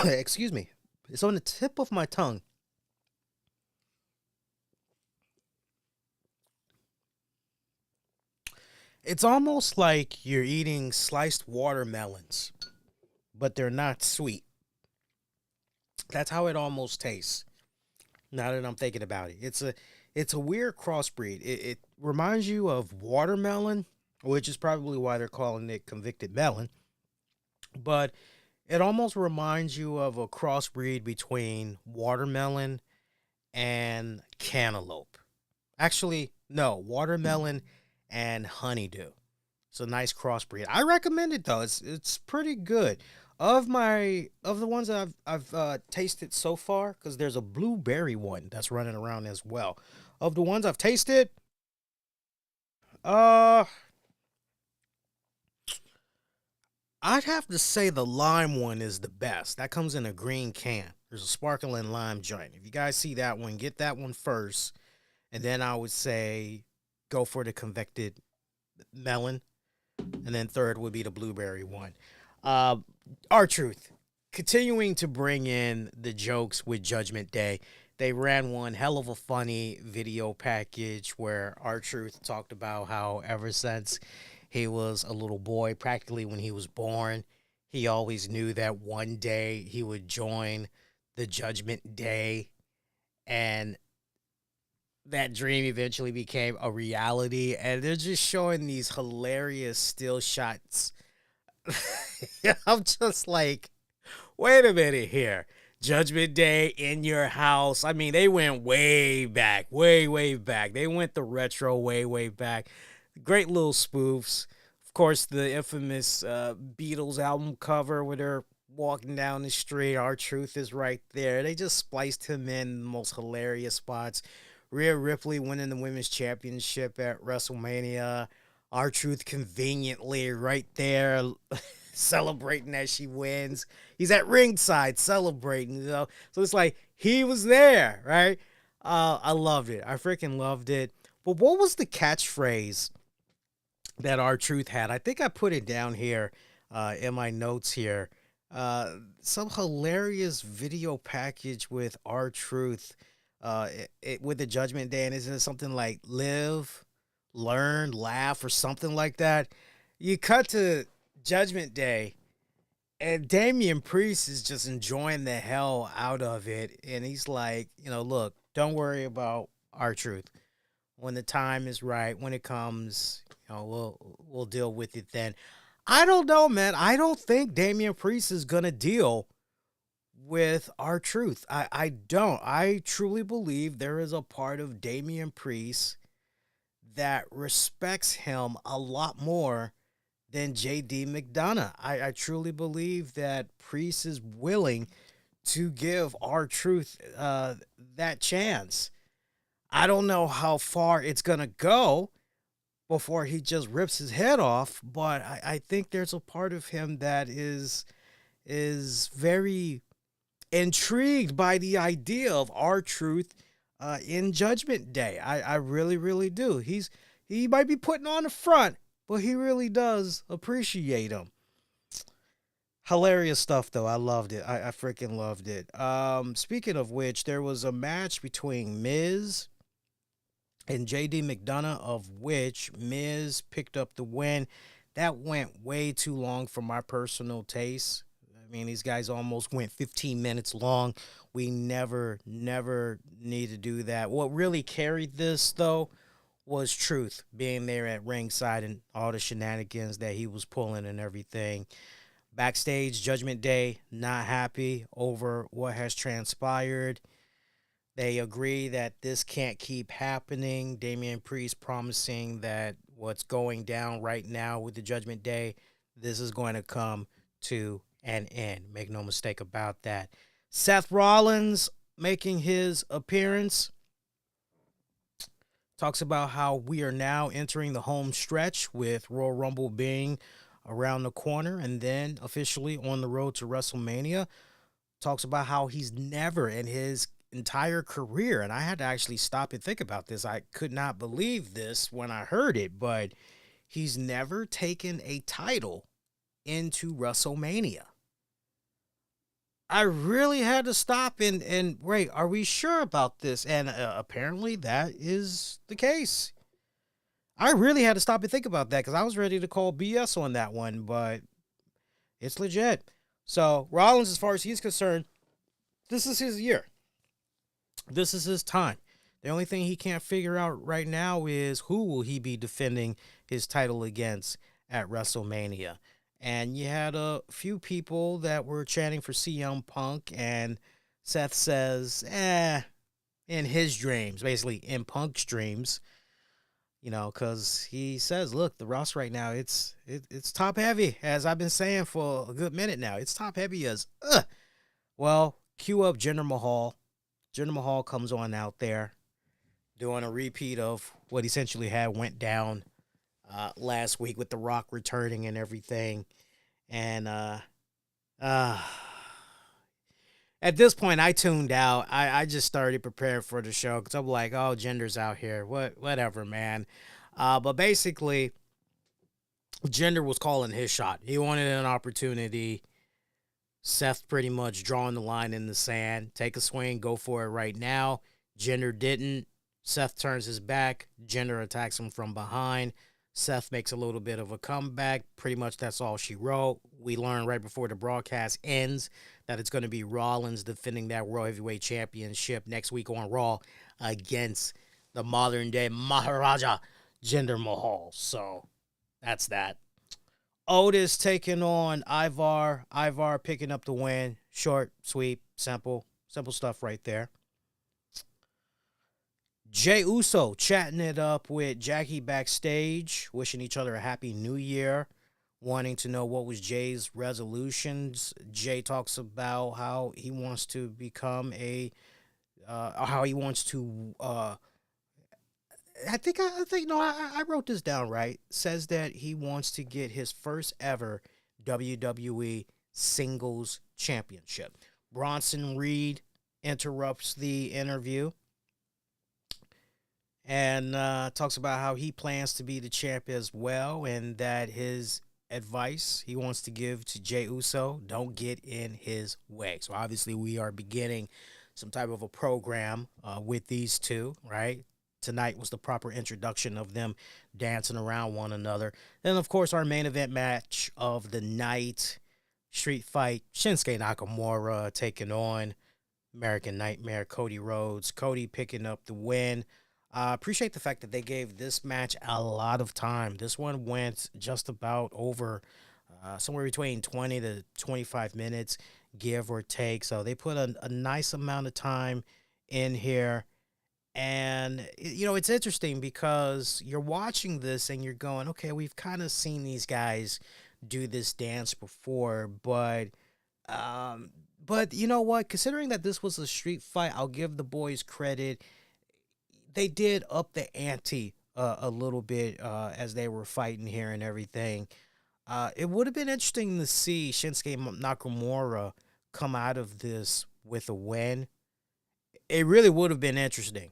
Excuse me. It's on the tip of my tongue. It's almost like you're eating sliced watermelons, but they're not sweet. That's how it almost tastes. Now that I'm thinking about it, it's a weird crossbreed. It reminds you of watermelon, which is probably why they're calling it convicted melon. But it almost reminds you of a crossbreed between watermelon and cantaloupe. Actually, no, watermelon and honeydew. It's a nice crossbreed. I recommend it though. It's pretty good. Of the ones that I've tasted so far, because there's a blueberry one that's running around as well. Of the ones I've tasted, I'd have to say the lime one is the best. That comes in a green can. There's a sparkling lime joint. If you guys see that one, get that one first, and then I would say go for the convicted melon, and then third would be the blueberry one. R-Truth, continuing to bring in the jokes with Judgment Day. They ran one hell of a funny video package where R-Truth talked about how ever since he was a little boy, practically when he was born, he always knew that one day he would join the Judgment Day, and that dream eventually became a reality. And they're just showing these hilarious still shots. I'm just like, wait a minute here. Judgment Day in your house. I mean, they went way back, way back. They went the retro way back. Great little spoofs. Of course, the infamous Beatles album cover where they're walking down the street. R-Truth is right there. They just spliced him in the most hilarious spots. Rhea Ripley winning the women's championship at WrestleMania. R-Truth conveniently right there celebrating as she wins. He's at ringside celebrating, you know. So it's like he was there, right? I loved it. I freaking loved it. But what was the catchphrase that R-Truth had? I think I put it down here in my notes here. Some hilarious video package with R-Truth with the Judgment Day, and isn't it something like live, learn, laugh, or something like that? You cut to Judgment Day, and Damian Priest is just enjoying the hell out of it, and he's like, you know, look, don't worry about R-Truth. When the time is right, when it comes, you know, we'll deal with it then. I don't know, man. I don't think Damian Priest is gonna deal with R-Truth. I don't. I truly believe there is a part of Damian Priest that respects him a lot more than J.D. McDonough. I truly believe that Priest is willing to give R-Truth that chance. I don't know how far it's going to go before he just rips his head off, but I think there's a part of him that is very intrigued by the idea of R-Truth in Judgment Day. I really do. He might be putting on the front, but he really does appreciate him. Hilarious stuff, though. I loved it. I freaking loved it. Speaking of which, there was a match between Miz and J.D. McDonough, of which Miz picked up the win. That went way too long for my personal taste. I mean, these guys almost went 15 minutes long. We never need to do that. What really carried this, though, was Truth being there at ringside and all the shenanigans that he was pulling and everything. Backstage, Judgment Day, not happy over what has transpired. They agree that this can't keep happening. Damian Priest promising that what's going down right now with the Judgment Day, this is going to come to an end. Make no mistake about that. Seth Rollins making his appearance. Talks about how we are now entering the home stretch with Royal Rumble being around the corner and then officially on the road to WrestleMania. Talks about how he's never in his entire career, and I had to actually stop and think about this. I could not believe this when I heard it, but he's never taken a title into WrestleMania. I really had to stop and wait, are we sure about this? And apparently that is the case. I really had to stop and think about that because I was ready to call BS on that one, but it's legit. So Rollins, as far as he's concerned, this is his year. This is his time. The only thing he can't figure out right now is who will he be defending his title against at WrestleMania. And you had a few people that were chanting for CM Punk, and Seth says, in his dreams, basically in Punk's dreams, you know, because he says, look, the roster right now, it's top heavy, as I've been saying for a good minute now. It's top heavy as, Well, cue up Jinder Mahal. Jinder Mahal comes on out there doing a repeat of what essentially went down last week with The Rock returning and everything. And at this point, I tuned out. I just started preparing for the show because I'm like, oh, Jinder's out here. Whatever, man. But basically, Jinder was calling his shot. He wanted an opportunity. Seth pretty much drawing the line in the sand. Take a swing, go for it right now. Jinder didn't. Seth turns his back. Jinder attacks him from behind. Seth makes a little bit of a comeback. Pretty much that's all she wrote. We learned right before the broadcast ends that it's going to be Rollins defending that World Heavyweight Championship next week on Raw against the modern-day Maharaja Jinder Mahal. So that's that. Otis taking on Ivar. Ivar picking up the win. Short, sweet, simple stuff right there. Jey Uso chatting it up with Jackie backstage, wishing each other a happy new year, wanting to know what was Jay's resolutions. Jay talks about how he wants to become I wrote this down right. Says that he wants to get his first ever WWE Singles Championship. Bronson Reed interrupts the interview and talks about how he plans to be the champ as well, and that his advice he wants to give to Jey Uso, don't get in his way. So obviously we are beginning some type of a program with these two, right? Tonight was the proper introduction of them dancing around one another. Then, of course, our main event match of the night, street fight, Shinsuke Nakamura taking on American Nightmare, Cody Rhodes. Cody picking up the win. Appreciate the fact that they gave this match a lot of time. This one went just about over somewhere between 20 to 25 minutes, give or take. So they put a nice amount of time in here. And, you know, it's interesting because you're watching this and you're going, okay, we've kind of seen these guys do this dance before, but you know what? Considering that this was a street fight, I'll give the boys credit. They did up the ante a little bit as they were fighting here and everything. It would have been interesting to see Shinsuke Nakamura come out of this with a win. It really would have been interesting.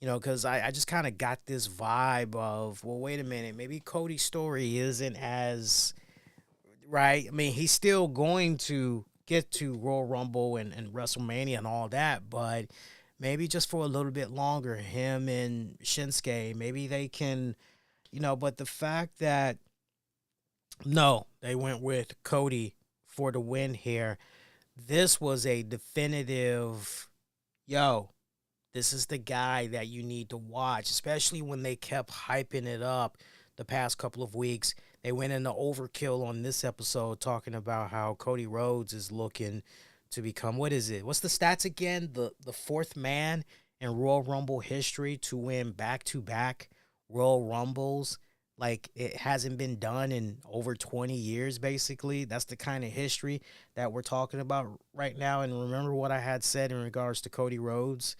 You know, because I just kind of got this vibe of, well, wait a minute, maybe Cody's story isn't as, right? I mean, he's still going to get to Royal Rumble and WrestleMania and all that, but maybe just for a little bit longer, him and Shinsuke, maybe they can, you know, but the fact that, no, they went with Cody for the win here. This was a definitive, yo, this is the guy that you need to watch, especially when they kept hyping it up the past couple of weeks. They went into overkill on this episode talking about how Cody Rhodes is looking to become, what is it? What's the stats again? The fourth man in Royal Rumble history to win back-to-back Royal Rumbles. Like, it hasn't been done in over 20 years, basically. That's the kind of history that we're talking about right now. And remember what I had said in regards to Cody Rhodes,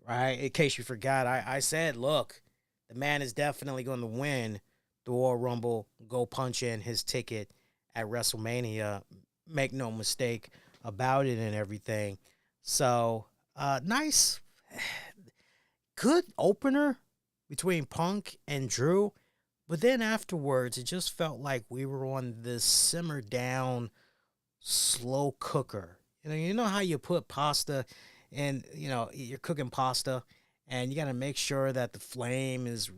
right? In case you forgot, I said, look, the man is definitely going to win the Royal Rumble, go punch in his ticket at WrestleMania. Make no mistake about it and everything. So, nice, good opener between Punk and Drew. But then afterwards, it just felt like we were on this simmer down, slow cooker. You know how you put pasta and, you're cooking pasta and you got to make sure that the flame is,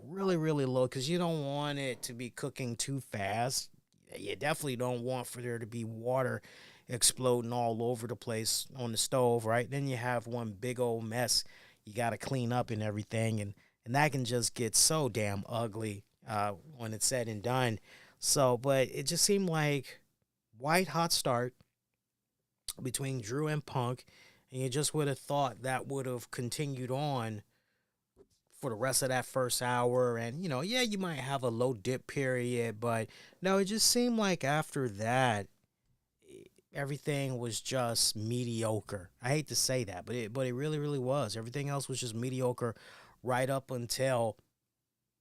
really, really low because you don't want it to be cooking too fast. You definitely don't want for there to be water exploding all over the place on the stove, right? Then you have one big old mess you got to clean up and everything. And that can just get so damn ugly when it's said and done. So, but it just seemed like white hot start between Drew and Punk. And you just would have thought that would have continued on for the rest of that first hour. And, you might have a low dip period. But, no, it just seemed like after that, everything was just mediocre. I hate to say that, but it really, really was. Everything else was just mediocre right up until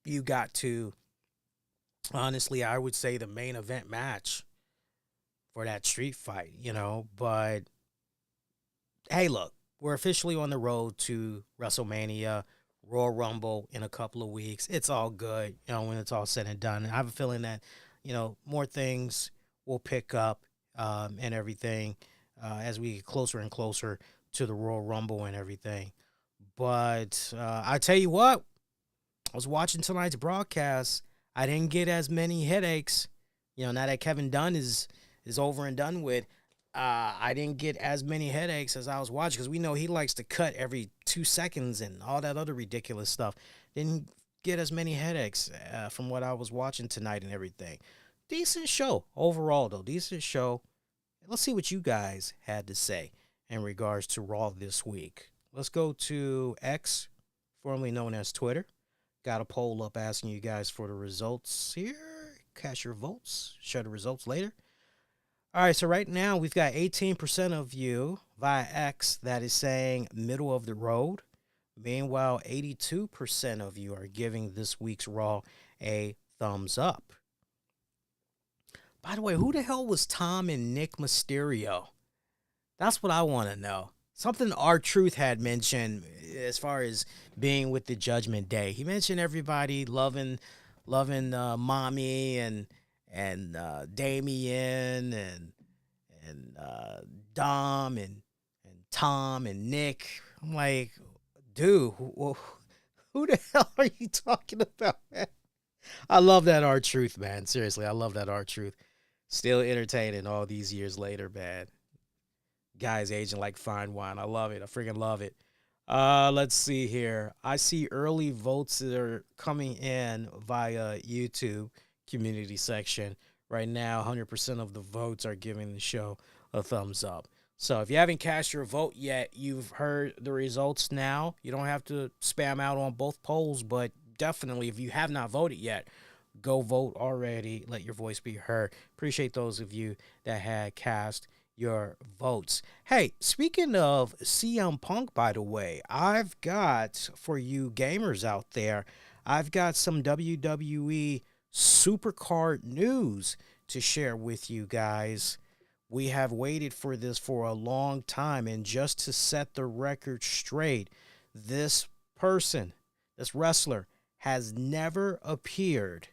you got to, honestly, I would say the main event match for that street fight, But, hey, look, we're officially on the road to WrestleMania, Royal Rumble in a couple of weeks. It's all good, when it's all said and done. And I have a feeling that, more things will pick up and everything as we get closer and closer to the Royal Rumble and everything. But I tell you what, I was watching tonight's broadcast. I didn't get as many headaches. Now that Kevin Dunn is over and done with, I didn't get as many headaches as I was watching because we know he likes to cut every 2 seconds and all that other ridiculous stuff. Didn't get as many headaches from what I was watching tonight and everything. Decent show overall, though. Decent show. Let's see what you guys had to say in regards to Raw this week. Let's go to X, formerly known as Twitter. Got a poll up asking you guys for the results here. Cast your votes. Share the results later. All right, so right now we've got 18% of you via X that is saying middle of the road. Meanwhile, 82% of you are giving this week's Raw a thumbs up. By the way, who the hell was Tom and Nick Mysterio? That's what I want to know. Something R-Truth had mentioned as far as being with the Judgment Day. He mentioned everybody loving Mommy and Damien and Dom and Tom and Nick. I'm like, dude, who the hell are you talking about, man? I love that R-Truth, man. Seriously, I love that R-Truth. Still entertaining all these years later, man. Guys aging like fine wine. I love it. I freaking love it. Let's see here. I see early votes that are coming in via YouTube community section. Right now, 100% of the votes are giving the show a thumbs up. So if you haven't cast your vote yet, you've heard the results now. You don't have to spam out on both polls, but definitely if you have not voted yet, go vote already. Let your voice be heard. Appreciate those of you that had cast your votes. Hey, speaking of CM Punk, by the way, I've got, for you gamers out there, I've got some WWE Supercard news to share with you guys. We have waited for this for a long time, and just to set the record straight, this wrestler, has never appeared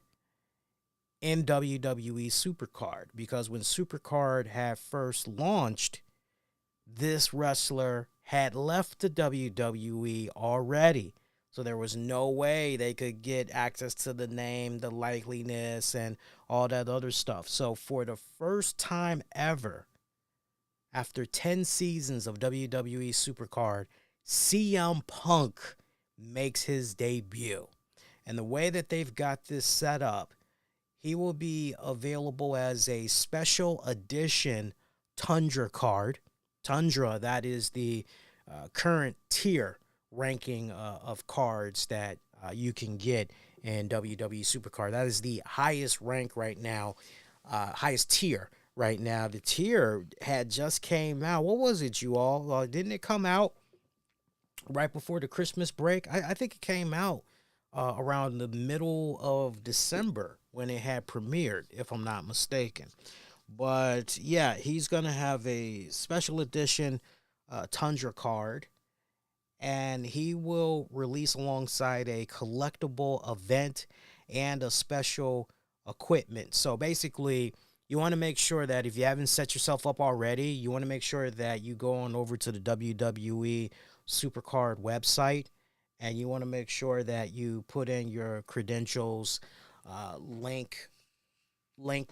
in WWE Supercard, because when Supercard had first launched, this wrestler had left the WWE already. So there was no way they could get access to the name, the likeliness, and all that other stuff. So for the first time ever, after 10 seasons of WWE Supercard, CM Punk makes his debut. And the way that they've got this set up, he will be available as a special edition Tundra card. Tundra, that is the current tier ranking of cards that you can get in WWE Supercard. That is the highest rank right now, highest tier right now. The tier had just came out. What was it, you all? Didn't it come out right before the Christmas break? I think it came out around the middle of December when it had premiered, if I'm not mistaken. But yeah, he's going to have a special edition Tundra card, and he will release alongside a collectible event and a special equipment. So basically, you want to make sure that if you haven't set yourself up already, you want to make sure that you go on over to the WWE Supercard website, and you want to make sure that you put in your credentials, link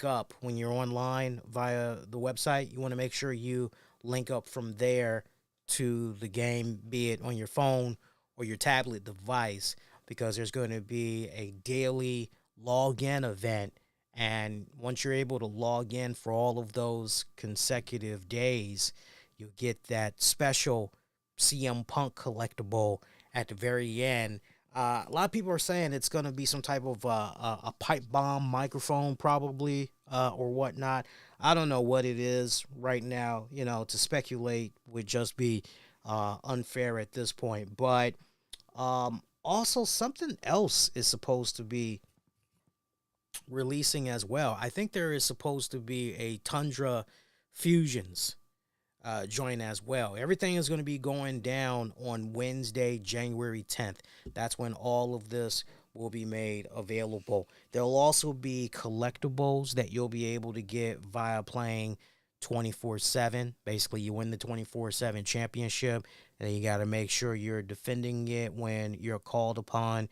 up when you're online via the website. You want to make sure you link up from there to the game, be it on your phone or your tablet device, because there's going to be a daily login event. And once you're able to log in for all of those consecutive days, you get that special CM Punk collectible at the very end. A lot of people are saying it's going to be some type of a pipe bomb microphone, probably, or whatnot. I don't know what it is right now. To speculate would just be unfair at this point. But also, something else is supposed to be releasing as well. I think there is supposed to be a Tundra Fusions join as well. Everything is going to be going down on Wednesday, January 10th. That's when all of this will be made available. There'll also be collectibles that you'll be able to get via playing 24/7. Basically, you win the 24/7 championship, and then you got to make sure you're defending it when you're called upon.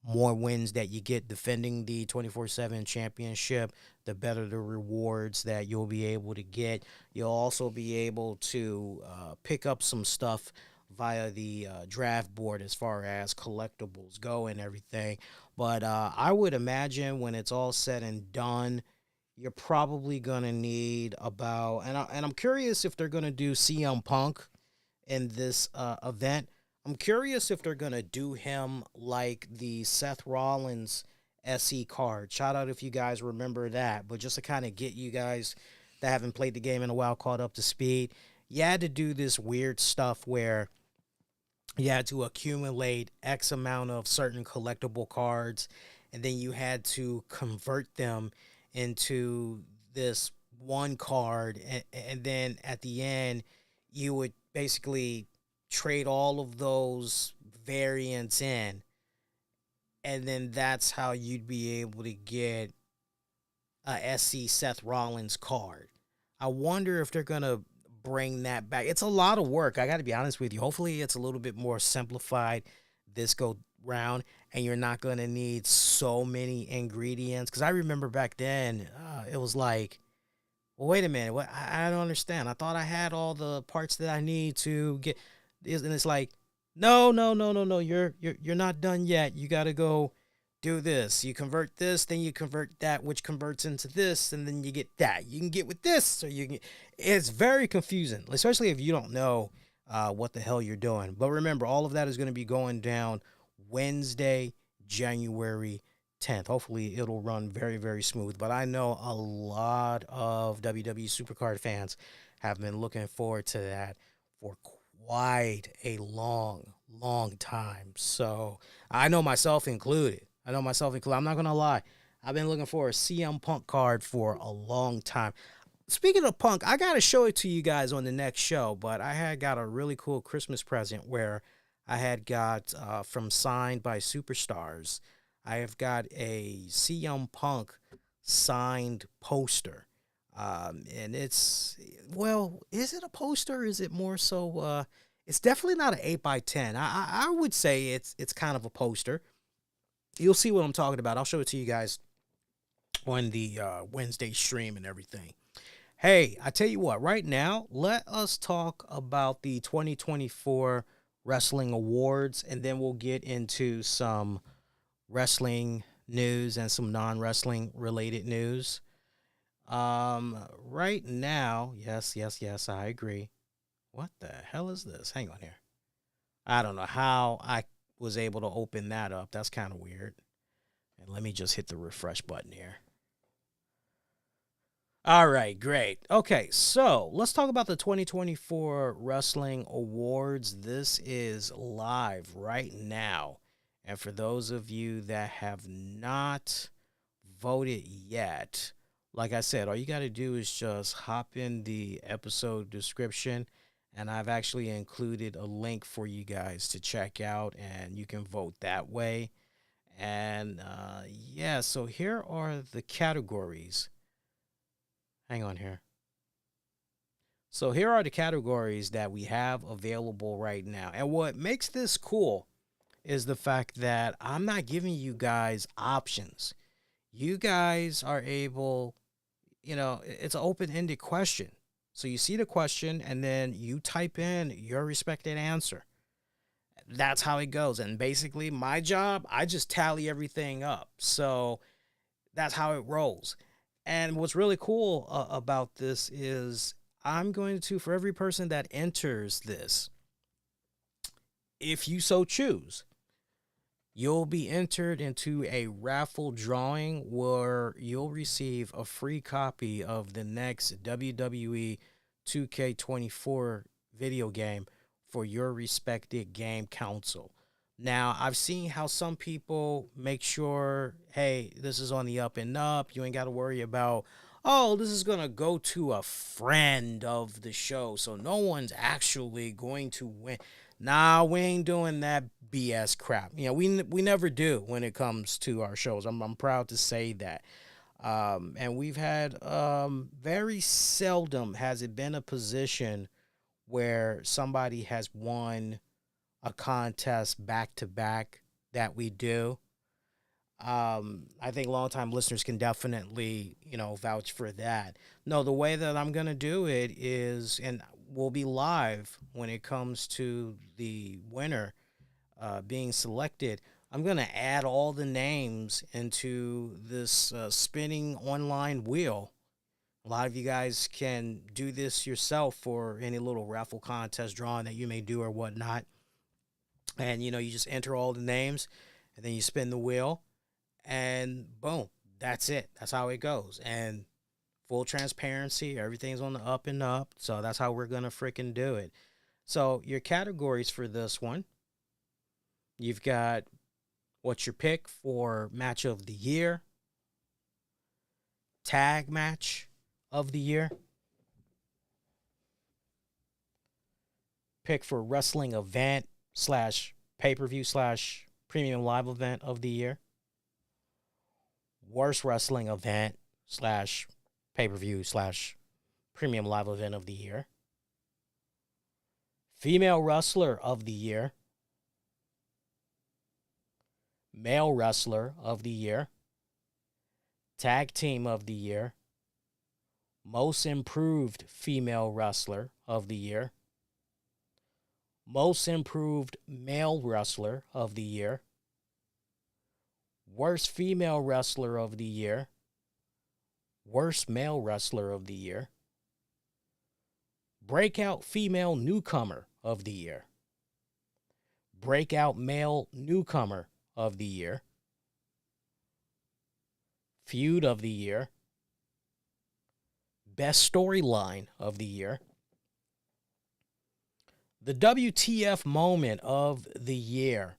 More wins that you get defending the 24/7 championship, the better the rewards that you'll be able to get. You'll also be able to pick up some stuff via the draft board as far as collectibles go and everything. But I would imagine when it's all said and done, you're probably going to need about, and I'm curious if they're going to do CM Punk in this event. I'm curious if they're going to do him like the Seth Rollins SE card. Shout out if you guys remember that. But just to kind of get you guys that haven't played the game in a while caught up to speed, you had to do this weird stuff where you had to accumulate X amount of certain collectible cards, and then you had to convert them into this one card. And then at the end, you would basically trade all of those variants in, and then that's how you'd be able to get a SC Seth Rollins card. I wonder if they're going to bring that back. It's a lot of work, I got to be honest with you. Hopefully it's a little bit more simplified this go round, and you're not going to need so many ingredients, because I remember back then it was like, well, wait a minute, what? I don't understand. I thought I had all the parts that I need to get. And it's like, no, you're not done yet. You got to go do this. You convert this, then you convert that, which converts into this, and then you get that. You can get with this, or you can. It's very confusing, especially if you don't know what the hell you're doing. But remember, all of that is going to be going down Wednesday, January 10th. Hopefully, it'll run very, very smooth. But I know a lot of WWE Supercard fans have been looking forward to that for quite a long time. So I know myself included. I'm not going to lie. I've been looking for a CM Punk card for a long time. Speaking of Punk, I got to show it to you guys on the next show, but I had got a really cool Christmas present where I had got from Signed by Superstars. I have got a CM Punk signed poster. And it's, well, is it a poster? Is it more so, it's definitely not an 8x10. I would say it's kind of a poster. You'll see what I'm talking about. I'll show it to you guys on the Wednesday stream and everything. Hey, I tell you what, right now, let us talk about the 2024 Wrestling Awards, and then we'll get into some wrestling news and some non-wrestling related news. Right now, yes, I agree. What the hell is this? Hang on here. I don't know how I was able to open that up. That's kind of weird. And let me just hit the refresh button here. All right, great. Okay, so let's talk about the 2024 Wrestling Awards. This is live right now. And for those of you that have not voted yet, like I said, all you got to do is just hop in the episode description. And I've actually included a link for you guys to check out, and you can vote that way. And yeah, so here are the categories. Hang on here. So here are the categories that we have available right now. And what makes this cool is the fact that I'm not giving you guys options. You guys are able, it's an open-ended question. So you see the question and then you type in your respected answer. That's how it goes. And basically my job, I just tally everything up. So that's how it rolls. And what's really cool about this is I'm going to, for every person that enters this, if you so choose, you'll be entered into a raffle drawing where you'll receive a free copy of the next WWE 2K24 video game for your respected game console. Now, I've seen how some people make sure, hey, this is on the up and up. You ain't got to worry about, oh, this is going to go to a friend of the show, so no one's actually going to win. Nah, we ain't doing that BS crap. We never do when it comes to our shows. I'm proud to say that. And we've had very seldom has it been a position where somebody has won a contest back to back that we do. I think longtime listeners can definitely, vouch for that. No, the way that I'm going to do it is, and we'll be live when it comes to the winner being selected. I'm going to add all the names into this spinning online wheel. A lot of you guys can do this yourself for any little raffle contest drawing that you may do or whatnot. And, you just enter all the names, and then you spin the wheel, and boom, that's it. That's how it goes. And full transparency, everything's on the up and up. So that's how we're going to freaking do it. So your categories for this one, you've got what's your pick for match of the year, tag match of the year, pick for wrestling event / pay-per-view / premium live event of the year, worst wrestling event / pay-per-view / premium live event of the year, female wrestler of the year, male wrestler of the year, tag team of the year, most improved female wrestler of the year, most improved male wrestler of the year, worst female wrestler of the year, worst male wrestler of the year, breakout female newcomer of the year, breakout male newcomer of the year, feud of the year, best storyline of the year, the WTF moment of the year.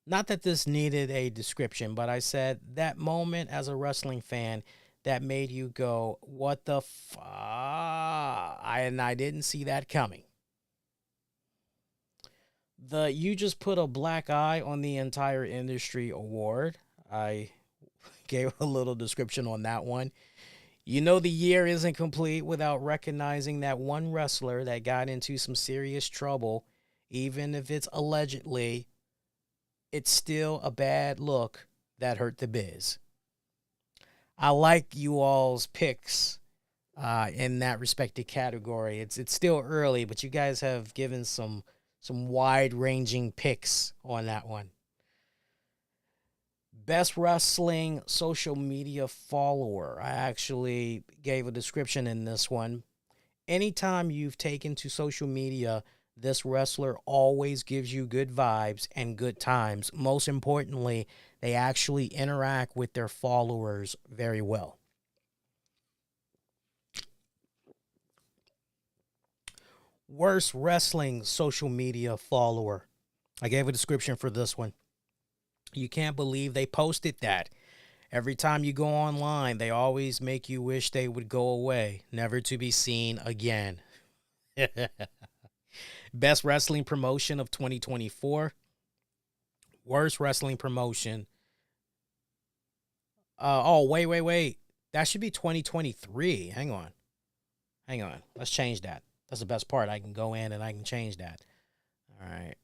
Not that this needed a description, but I said that moment as a wrestling fan that made you go, what the fuck? And I didn't see that coming. The You Just Put a Black Eye on the Entire Industry award. I gave a little description on that one. The year isn't complete without recognizing that one wrestler that got into some serious trouble, even if it's allegedly, it's still a bad look that hurt the biz. I like you all's picks in that respected category. It's still early, but you guys have given some wide ranging picks on that one. Best wrestling social media follower. I actually gave a description in this one. Anytime you've taken to social media, this wrestler always gives you good vibes and good times. Most importantly, they actually interact with their followers very well. Worst wrestling social media follower. I gave a description for this one. You can't believe they posted that. Every time you go online, they always make you wish they would go away, never to be seen again. Best wrestling promotion of 2024. Worst wrestling promotion. Wait. That should be 2023. Hang on. Let's change that. That's the best part. I can go in and I can change that. All right.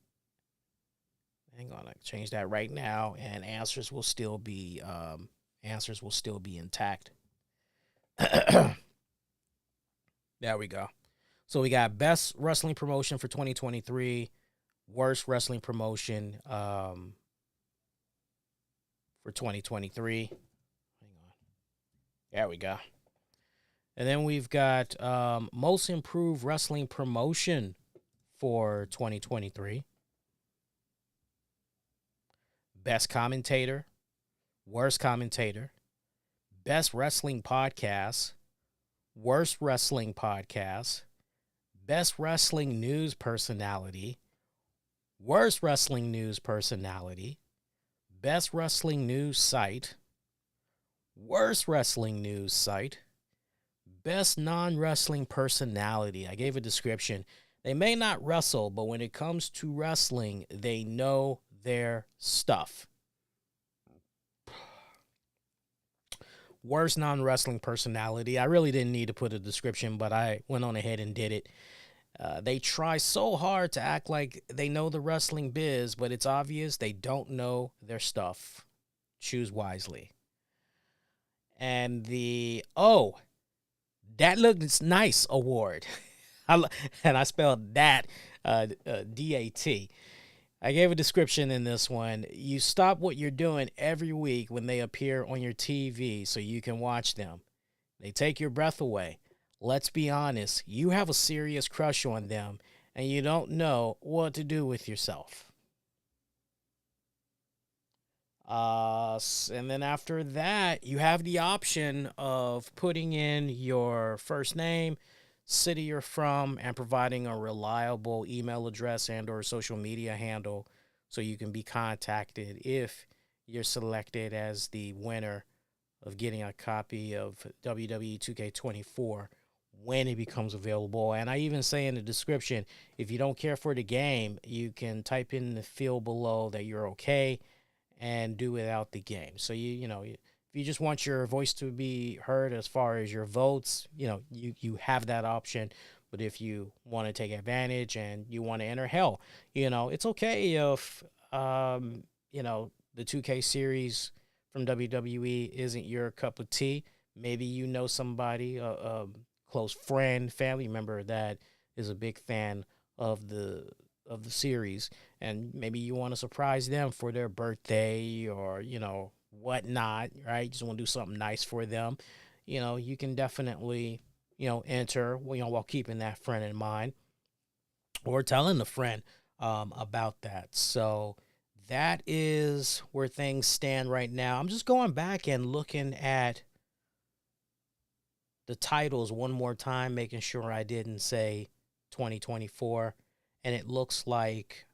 Hang on. I can change that right now, and answers will still be intact. There we go. So we got best wrestling promotion for 2023, worst wrestling promotion for 2023. Hang on. There we go. And then we've got most improved wrestling promotion for 2023. Best commentator, worst commentator, best wrestling podcast, worst wrestling podcast, best wrestling news personality, worst wrestling news personality, best wrestling news site, worst wrestling news site, best non-wrestling personality. I gave a description. They may not wrestle, but when it comes to wrestling, they know their stuff. Worst non-wrestling personality. I really didn't need to put a description, but I went on ahead and did it. They try so hard to act like they know the wrestling biz, but it's obvious they don't know their stuff. Choose wisely. And the that looks nice award. And I spelled that D-A-T. I gave a description in this one. You stop what you're doing every week when they appear on your TV so you can watch them. They take your breath away. Let's be honest, you have a serious crush on them and you don't know what to do with yourself. And then after that, you have the option of putting in your first name, city you're from, and providing a reliable email address and or social media handle so you can be contacted if you're selected as the winner of getting a copy of WWE 2K24 when it becomes available. And I even say in the description, if you don't care for the game, you can type in the field below that you're okay and do without the game. So if you just want your voice to be heard as far as your votes, you have that option. But if you want to take advantage and you want to enter, hell, it's okay if, the 2K series from WWE isn't your cup of tea. Maybe you know somebody, a close friend, family member that is a big fan of the series, and maybe you want to surprise them for their birthday or, whatnot, right? Just want to do something nice for them. You can definitely, enter, while keeping that friend in mind or telling the friend about that. So that is where things stand right now. I'm just going back and looking at the titles one more time, making sure I didn't say 2024. And it looks like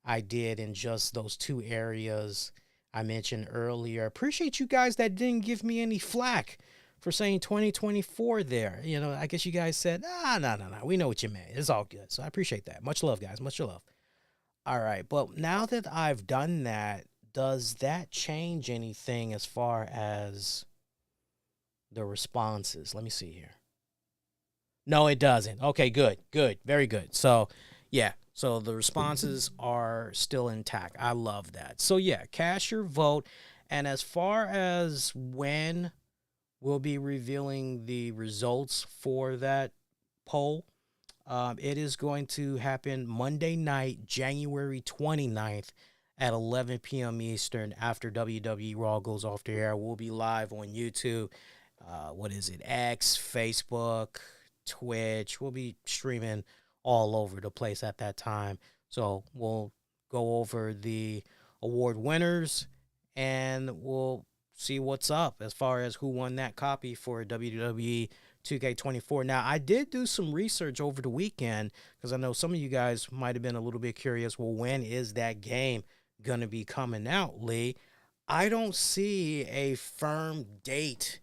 I did in just those two areas I mentioned earlier. Appreciate you guys that didn't give me any flack for saying 2024 there. I guess you guys said, no. We know what you meant. It's all good. So I appreciate that. Much love, guys. Much love. All right. But now that I've done that, does that change anything as far as the responses? Let me see here. No, it doesn't. Okay, good. Very good. So, yeah. So the responses are still intact. I love that. So, yeah, cast your vote. And as far as when We'll be revealing the results for that poll. It is going to happen Monday night, January 29th at 11 p.m. Eastern after WWE RAW goes off the air. We'll be live on YouTube. X, Facebook, Twitch. We'll be streaming all over the place at that time. So we'll go over the award winners and we'll see what's up as far as who won that copy for WWE 2K24. Now, I did do some research over the weekend because I know some of you guys might have been a little bit curious. Well, when is that game going to be coming out, Lee? I don't see a firm date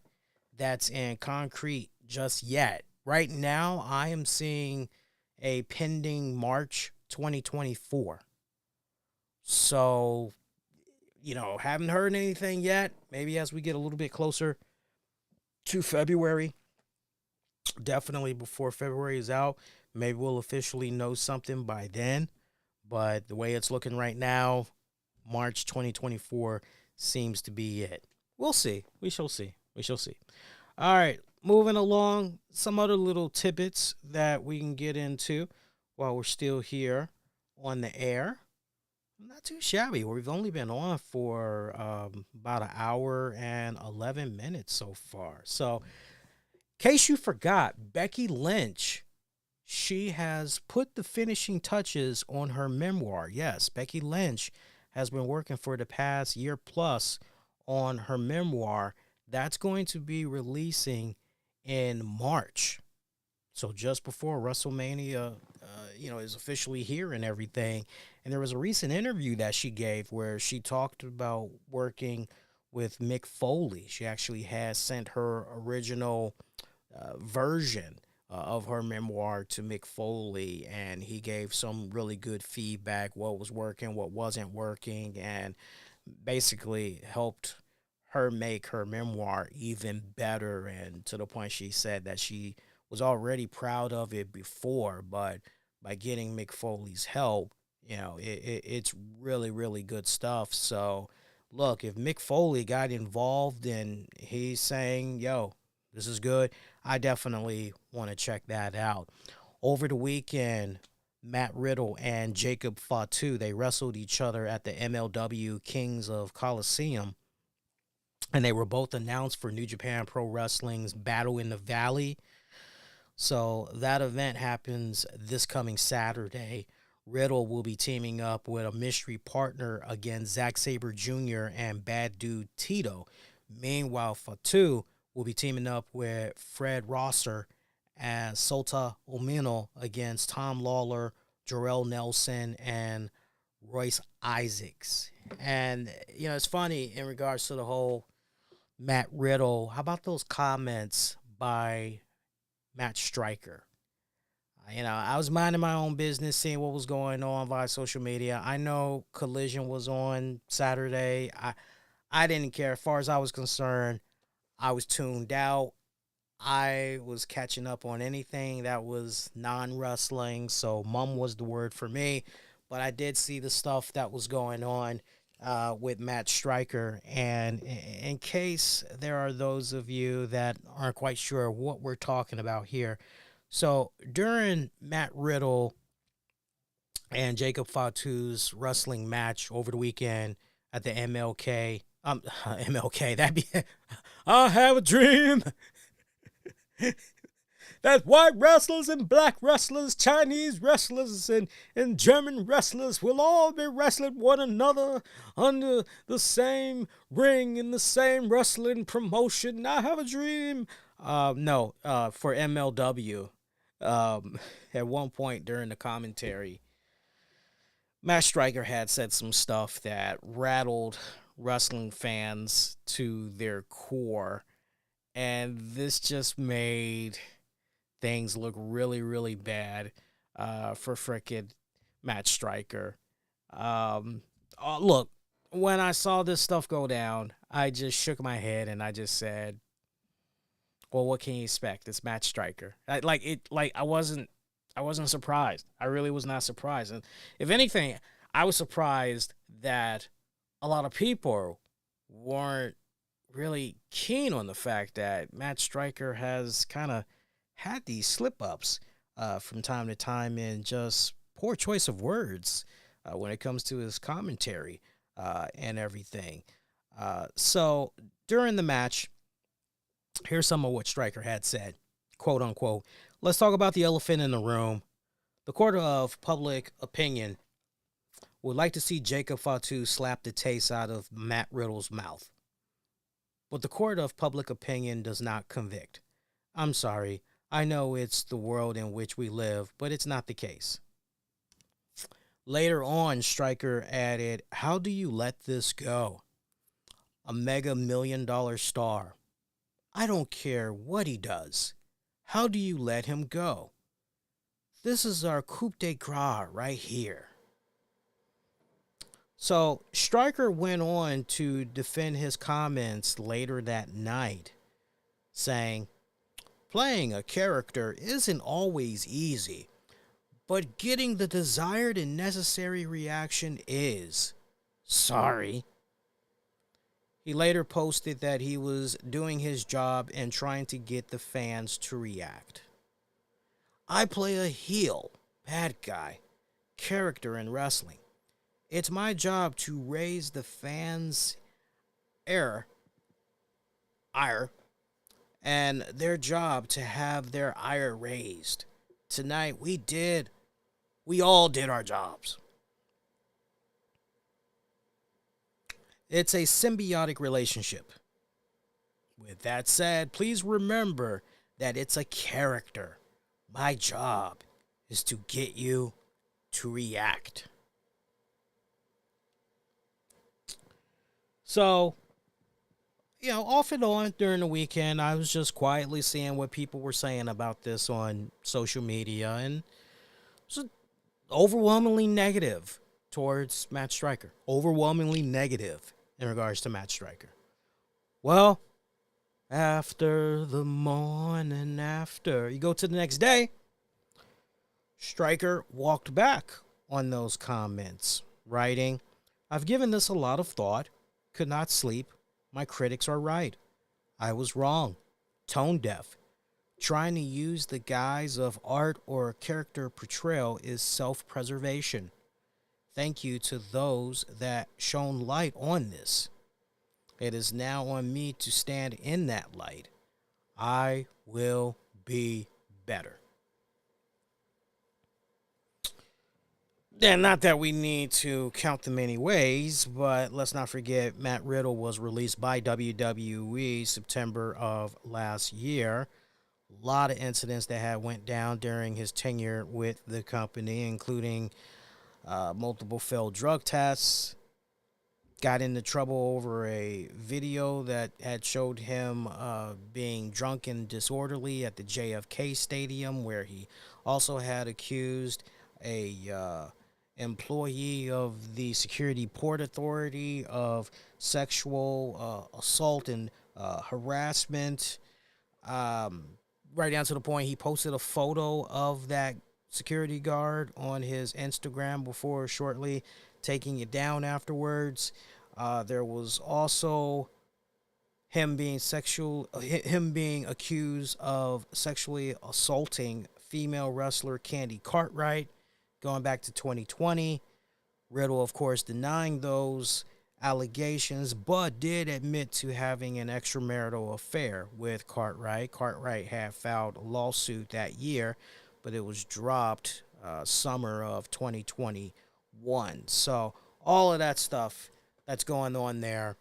that's in concrete just yet. Right now, I am seeing a pending March 2024. So, haven't heard anything yet. Maybe as we get a little bit closer to February, definitely before February is out, maybe we'll officially know something by then. But the way it's looking right now, March 2024 seems to be it. We'll see. We shall see. All right, moving along, some other little tidbits that we can get into while we're still here on the air. Not too shabby. We've only been on for about an hour and 11 minutes so far. So, in case you forgot, Becky Lynch, she has put the finishing touches on her memoir. Yes, Becky Lynch has been working for the past year plus on her memoir. That's going to be releasing in March. So just before WrestleMania, is officially here and everything. And there was a recent interview that she gave where she talked about working with Mick Foley. She actually has sent her original version of her memoir to Mick Foley, and he gave some really good feedback, what was working, what wasn't working, and basically helped her make her memoir even better. And to the point she said that she was already proud of it before, but by getting Mick Foley's help, it's really, really good stuff. So, look, if Mick Foley got involved and he's saying, yo, this is good, I definitely want to check that out. Over the weekend, Matt Riddle and Jacob Fatu, they wrestled each other at the MLW Kings of Coliseum, and they were both announced for New Japan Pro Wrestling's Battle in the Valley. So that event happens this coming Saturday. Riddle will be teaming up with a mystery partner against Zack Sabre Jr. and Bad Dude Tito. Meanwhile, Fatu will be teaming up with Fred Rosser and Sota Omino against Tom Lawler, Jarrell Nelson, and Royce Isaacs. And, it's funny in regards to the whole Matt Riddle. How about those comments by Matt Striker? I was minding my own business, seeing what was going on via social media. I know Collision was on Saturday. I didn't care. As far as I was concerned, I was tuned out. I was catching up on anything that was non-wrestling, so mum was the word for me. But I did see the stuff that was going on with Matt Striker. And in case there are those of you that aren't quite sure what we're talking about here, so during Matt Riddle and Jacob Fatu's wrestling match over the weekend at the MLK, that'd be, I have a dream that white wrestlers and black wrestlers, Chinese wrestlers and German wrestlers will all be wrestling one another under the same ring in the same wrestling promotion. I have a dream. For MLW. At one point during the commentary, Matt Striker had said some stuff that rattled wrestling fans to their core, and this just made things look really, really bad for frickin' Matt Striker. Look, when I saw this stuff go down, I just shook my head and I just said, well, what can you expect? It's Matt Striker. I wasn't surprised. I really was not surprised. And if anything, I was surprised that a lot of people weren't really keen on the fact that Matt Striker has kind of had these slip ups from time to time in just poor choice of words when it comes to his commentary and everything. So during the match, here's some of what Striker had said, quote unquote. Let's talk about the elephant in the room. The court of public opinion would like to see Jacob Fatu slap the taste out of Matt Riddle's mouth. But the court of public opinion does not convict. I'm sorry. I know it's the world in which we live, but it's not the case. Later on, Striker added, how do you let this go? A mega $1 million star. I don't care what he does. How do you let him go? This is our coup de grace right here. So Striker went on to defend his comments later that night, saying, playing a character isn't always easy, but getting the desired and necessary reaction is. Sorry. He later posted that he was doing his job and trying to get the fans to react. I play a heel, bad guy, character in wrestling. It's my job to raise the fans' ire, and their job to have their ire raised. Tonight we all did our jobs. It's a symbiotic relationship. With that said, please remember that it's a character. My job is to get you to react. So, off and on during the weekend, I was just quietly seeing what people were saying about this on social media, and it was overwhelmingly negative towards Matt Striker. Overwhelmingly negative in regards to Matt Striker. Well, after the morning after, you go to the next day, Striker walked back on those comments, writing, I've given this a lot of thought, could not sleep. My critics are right. I was wrong. Tone deaf. Trying to use the guise of art or character portrayal is self-preservation. Thank you to those that shone light on this. It is now on me to stand in that light. I will be better. And not that we need to count the many ways, but let's not forget Matt Riddle was released by WWE September of last year. A lot of incidents that had went down during his tenure with the company, including multiple failed drug tests. Got into trouble over a video that had showed him being drunk and disorderly at the JFK Stadium, where he also had accused a employee of the Security Port Authority of sexual assault and harassment. Right down to the point he posted a photo of that security guard on his Instagram before shortly taking it down afterwards. There was also him being accused of sexually assaulting female wrestler Candy Cartwright, going back to 2020. Riddle, of course, denying those allegations, but did admit to having an extramarital affair with Cartwright. Cartwright had filed a lawsuit that year, but it was dropped summer of 2021. So all of that stuff that's going on there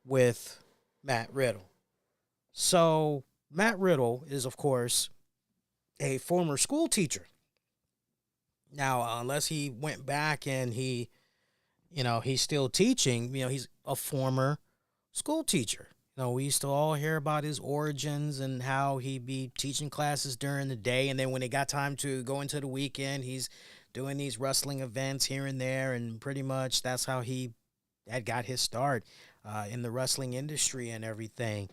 with Matt Riddle. So Matt Riddle is, of course, a former school teacher. Now, unless he went back and he's still teaching, he's a former school teacher. We used to all hear about his origins and how he'd be teaching classes during the day. And then when it got time to go into the weekend, he's doing these wrestling events here and there. And pretty much that's how he had got his start in the wrestling industry and everything.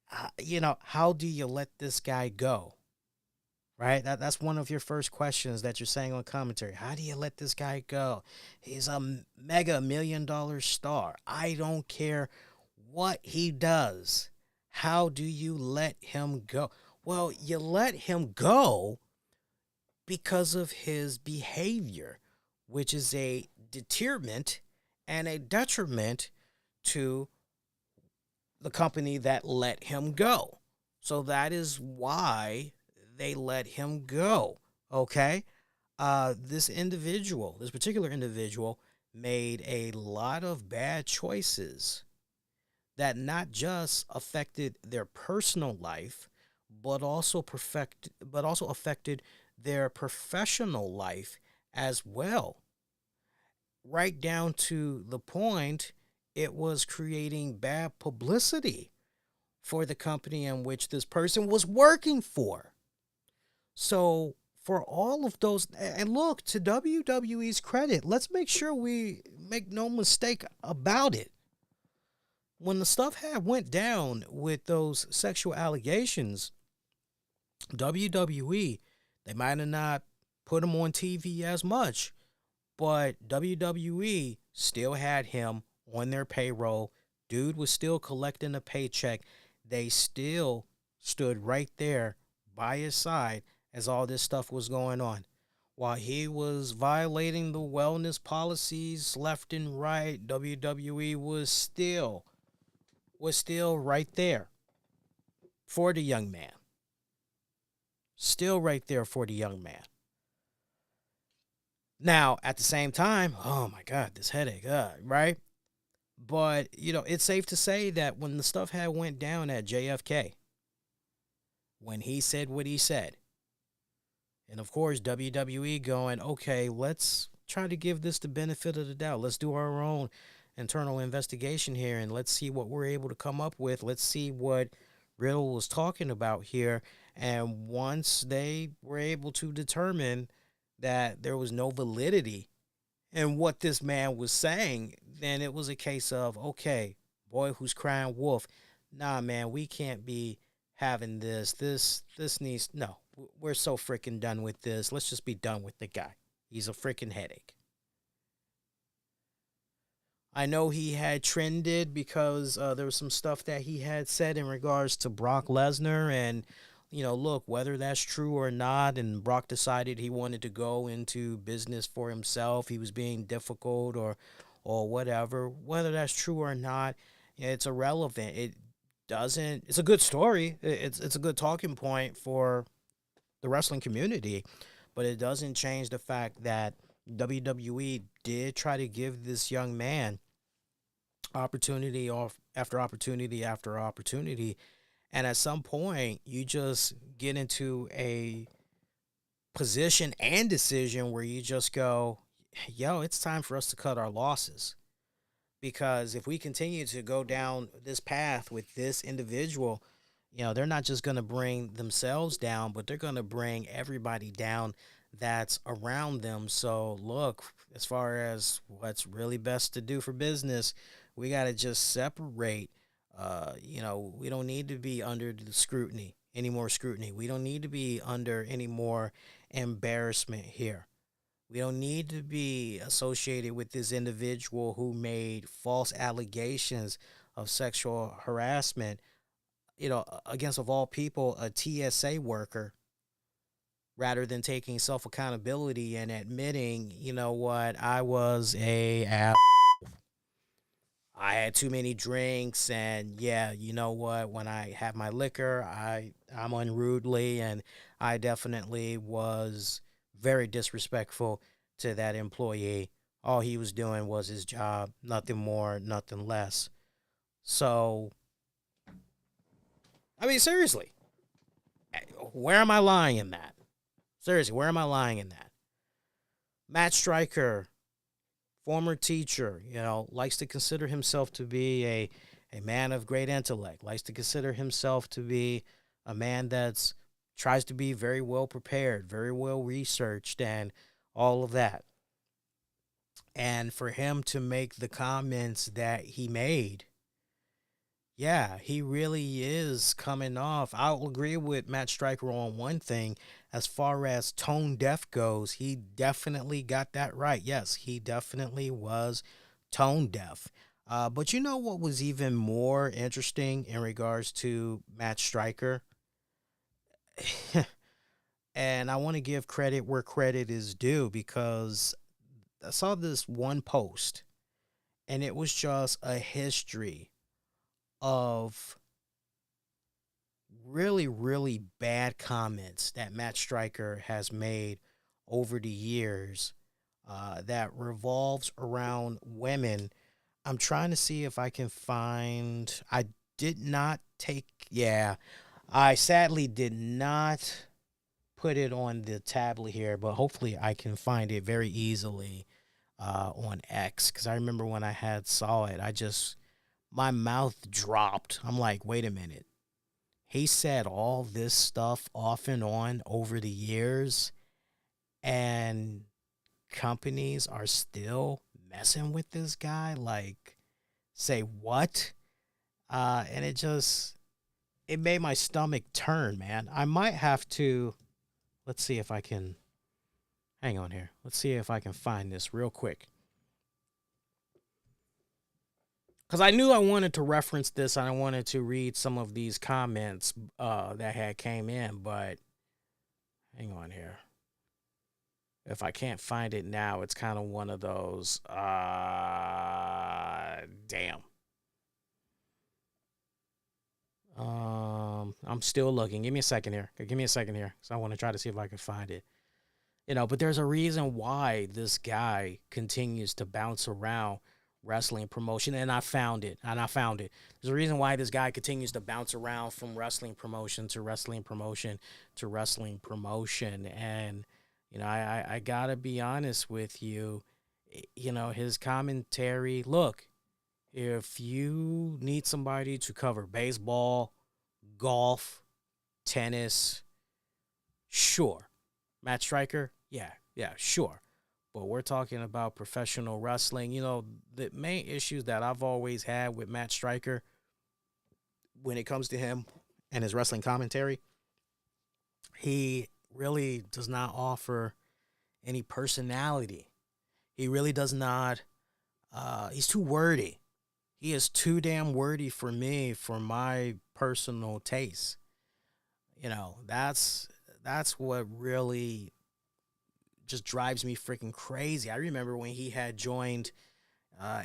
How do you let this guy go? Right? That's one of your first questions that you're saying on commentary. How do you let this guy go? He's a mega $1 million star. I don't care what he does. How do you let him go? Well, you let him go because of his behavior, which is a deterrent and a detriment to the company that let him go. So that is why they let him go. Okay? This particular individual, made a lot of bad choices that not just affected their personal life, but also affected their professional life as well. Right down to the point it was creating bad publicity for the company in which this person was working for. So, for all of those, and look, to WWE's credit, let's make sure we make no mistake about it. When the stuff had went down with those sexual allegations, WWE, they might have not put him on TV as much, but WWE still had him on their payroll. Dude was still collecting a paycheck. They still stood right there by his side as all this stuff was going on. While he was violating the wellness policies left and right, WWE was still right there for the young man. Still right there for the young man. Now, at the same time, oh my God, this headache, right? But, it's safe to say that when the stuff had went down at JFK, when he said what he said, and of course, WWE going, okay, let's try to give this the benefit of the doubt. Let's do our own internal investigation here, and let's see what we're able to come up with. Let's see what Riddle was talking about here. And once they were able to determine that there was no validity in what this man was saying, then it was a case of, okay, boy who's crying wolf. Nah, man, we can't be having this. This needs, no, we're so freaking done with this. Let's just be done with the guy. He's a freaking headache. I know he had trended because there was some stuff that he had said in regards to Brock Lesnar, and look, whether that's true or not, and Brock decided he wanted to go into business for himself. He was being difficult or whatever. Whether that's true or not, it's irrelevant. It's a good story. It's a good talking point for the wrestling community, but it doesn't change the fact that WWE did try to give this young man opportunity after opportunity after opportunity. And at some point, you just get into a position and decision where you just go, yo, it's time for us to cut our losses. Because if we continue to go down this path with this individual, they're not just going to bring themselves down, but they're going to bring everybody down that's around them. So look, as far as what's really best to do for business, we got to just separate. We don't need to be under the scrutiny, any more scrutiny. We don't need to be under any more embarrassment here. We don't need to be associated with this individual who made false allegations of sexual harassment, against, of all people, a TSA worker, rather than taking self-accountability and admitting, what, I was I had too many drinks, and yeah, what, when I have my liquor, I'm unruly, and I definitely was very disrespectful to that employee. All he was doing was his job, nothing more, nothing less. So, I mean, seriously, where am I lying in that? Seriously, where am I lying in that? Matt Stryker, former teacher, likes to consider himself to be a man of great intellect, likes to consider himself to be a man that's tries to be very well prepared, very well researched, and all of that. And for him to make the comments that he made, yeah, he really is coming off. I'll agree with Matt Stryker on one thing. As far as tone deaf goes, he definitely got that right. Yes, he definitely was tone deaf. But you know what was even more interesting in regards to Matt Striker? And I want to give credit where credit is due because I saw this one post and it was just a history of really, really bad comments that Matt Striker has made over the years that revolves around women. I'm trying to see if I can find. I did not take. Yeah, I sadly did not put it on the tablet here, but hopefully I can find it very easily on X because I remember when I had saw it, my mouth dropped. I'm like, wait a minute. He said all this stuff off and on over the years, and companies are still messing with this guy. Like, say what? And it made my stomach turn, man. I might have to. Let's see if I can. Hang on here. Let's see if I can find this real quick. Because I knew I wanted to reference this and I wanted to read some of these comments that had came in, but hang on here. If I can't find it now, it's kind of one of those, damn. I'm still looking. Give me a second here. So I want to try to see if I can find it. But there's a reason why this guy continues to bounce around wrestling promotion, and I found it. There's a reason why this guy continues to bounce around from wrestling promotion to wrestling promotion to wrestling promotion. And, I gotta be honest with you, his commentary, look, if you need somebody to cover baseball, golf, tennis, sure. Matt Striker, yeah, sure. But we're talking about professional wrestling. The main issues that I've always had with Matt Striker when it comes to him and his wrestling commentary, he really does not offer any personality. He really does not. He's too wordy. He is too damn wordy for me, for my personal taste. That's what really just drives me freaking crazy. I remember when he had joined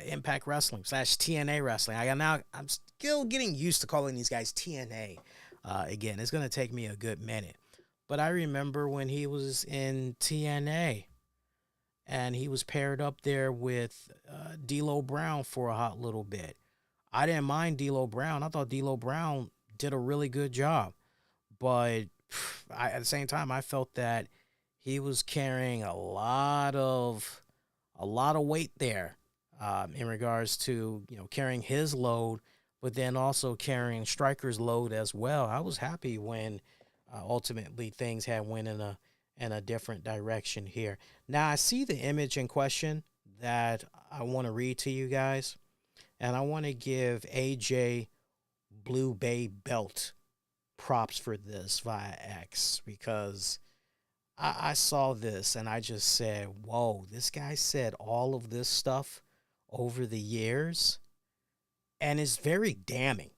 Impact Wrestling / TNA Wrestling. I'm still getting used to calling these guys TNA. Again, it's gonna take me a good minute, but I remember when he was in TNA, and he was paired up there with D'Lo Brown for a hot little bit. I didn't mind D'Lo Brown. I thought D'Lo Brown did a really good job, but at the same time, I felt that he was carrying a lot of weight there in regards to carrying his load, but then also carrying Striker's load as well. I was happy when ultimately things had went in a different direction here. Now I see the image in question that I want to read to you guys, and I want to give AJ Blue Bay Belt props for this via X, because I saw this and I just said, whoa, this guy said all of this stuff over the years, and it's very damning.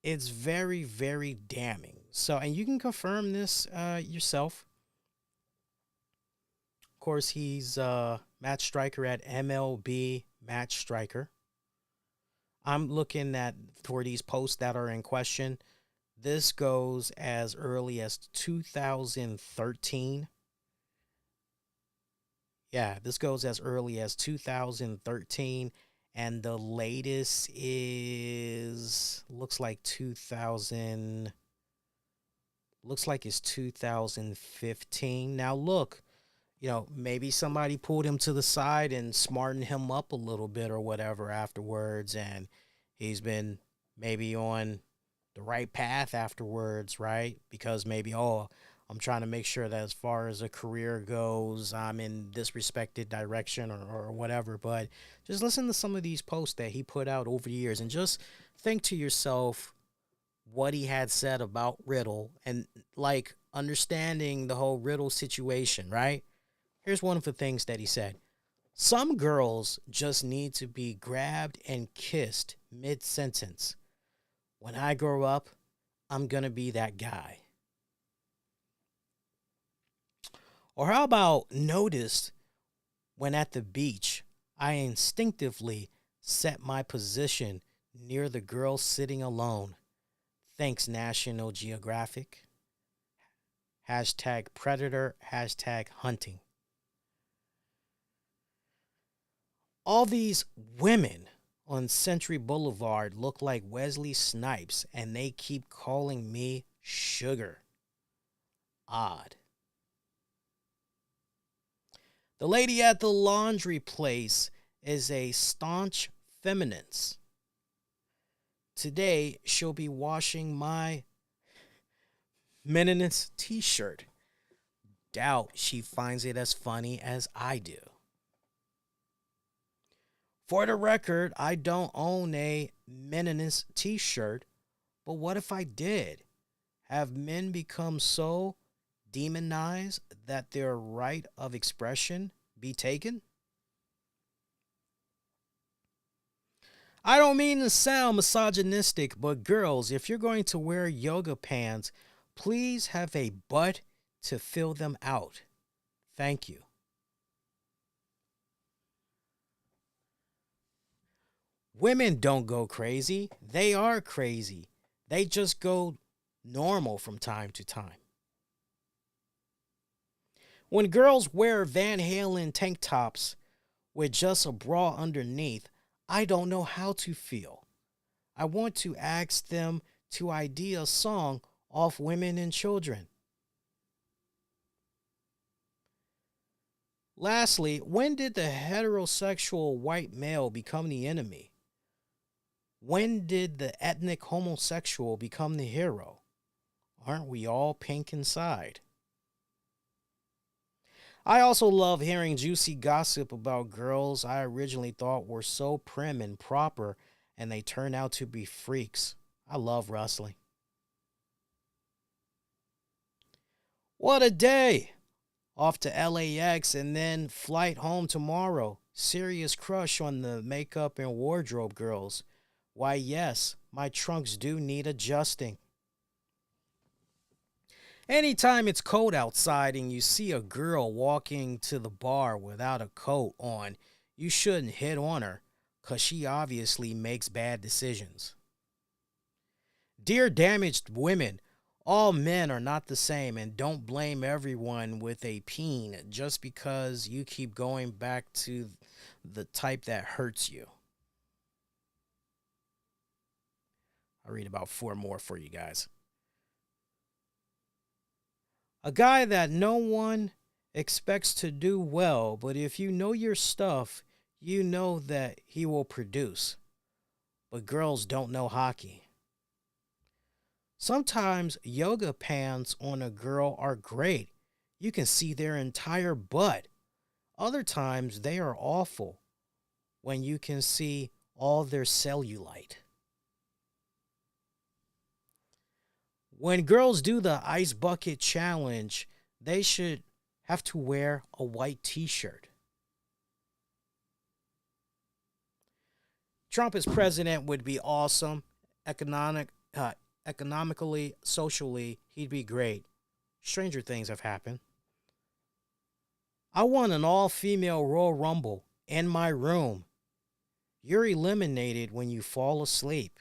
It's very, very damning. So, and you can confirm this yourself. Of course, he's Matt Striker at MLB Matt Striker. I'm looking at for these posts that are in question. This goes as early as 2013. Yeah, this goes as early as 2013. And the latest looks like it's 2015. Now, look, maybe somebody pulled him to the side and smartened him up a little bit or whatever afterwards. And he's been maybe on the right path afterwards, right? Because maybe, I'm trying to make sure that as far as a career goes, I'm in this respected direction or whatever. But just listen to some of these posts that he put out over the years and just think to yourself what he had said about Riddle and like understanding the whole Riddle situation, right? Here's one of the things that he said. Some girls just need to be grabbed and kissed mid sentence. When I grow up, I'm going to be that guy. Or how about notice when at the beach, I instinctively set my position near the girl sitting alone. Thanks, National Geographic. Hashtag predator, hashtag hunting. All these women on Century Boulevard look like Wesley Snipes, and they keep calling me sugar. Odd. The lady at the laundry place is a staunch feminist. Today, she'll be washing my McIntyre's t-shirt. Doubt she finds it as funny as I do. For the record, I don't own a McIntyre's t-shirt, but what if I did? Have men become so demonized that their right of expression be taken? I don't mean to sound misogynistic, but girls, if you're going to wear yoga pants, please have a butt to fill them out. Thank you. Women don't go crazy. They are crazy. They just go normal from time to time. When girls wear Van Halen tank tops with just a bra underneath, I don't know how to feel. I want to ask them to ID a song off Women and Children. Lastly, when did the heterosexual white male become the enemy? When did the ethnic homosexual become the hero? Aren't we all pink inside? I also love hearing juicy gossip about girls I originally thought were so prim and proper, and they turn out to be freaks. I love wrestling. What a day! Off to LAX and then flight home tomorrow. Serious crush on the makeup and wardrobe girls. Why, yes, my trunks do need adjusting. Anytime it's cold outside and you see a girl walking to the bar without a coat on, you shouldn't hit on her, 'cause she obviously makes bad decisions. Dear damaged women, all men are not the same, and don't blame everyone with a peen just because you keep going back to the type that hurts you. I'll read about 4 more for you guys. A guy that no one expects to do well, but if you know your stuff, you know that he will produce. But girls don't know hockey. Sometimes yoga pants on a girl are great. You can see their entire butt. Other times they are awful when you can see all their cellulite. When girls do the ice bucket challenge, they should have to wear a white t-shirt. Trump as president would be awesome. Economically, socially, he'd be great. Stranger things have happened. I want an all-female Royal Rumble in my room. You're eliminated when you fall asleep.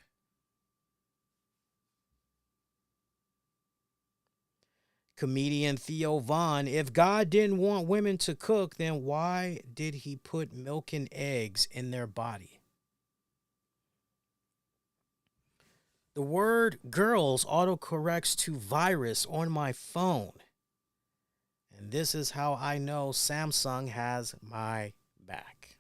Comedian Theo Von, if God didn't want women to cook, then why did he put milk and eggs in their body? The word girls autocorrects to virus on my phone. And this is how I know Samsung has my back.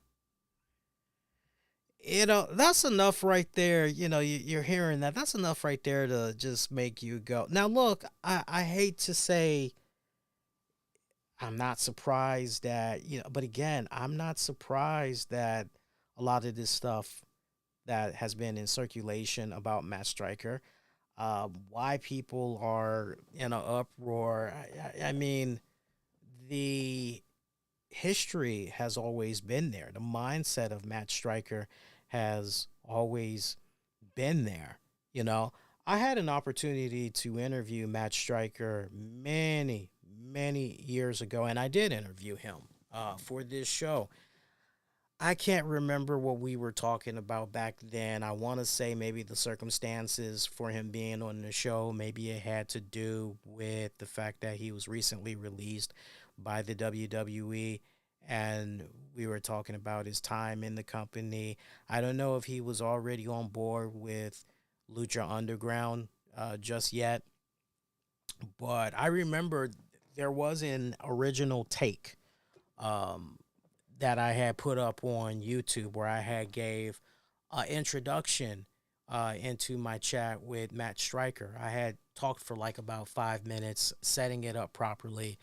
That's enough right there. You're hearing that. That's enough right there to just make you go. Now, look, I hate to say I'm not surprised that, but again, I'm not surprised that a lot of this stuff that has been in circulation about Matt Stryker, why people are in an uproar. I mean, the history has always been there. The mindset of Matt Striker has always been there. You know, I had an opportunity to interview Matt Striker many years ago, and I did interview him for this show. I can't remember what we were talking about back then. I want to say maybe the circumstances for him being on the show. Maybe it had to do with the fact that he was recently released by the WWE, and we were talking about his time in the company. I don't know if he was already on board with Lucha Underground just yet, but I remember there was an original take um, that I had put up on YouTube where I had gave an introduction into my chat with Matt Striker. I had talked for like about 5 minutes, setting it up properly,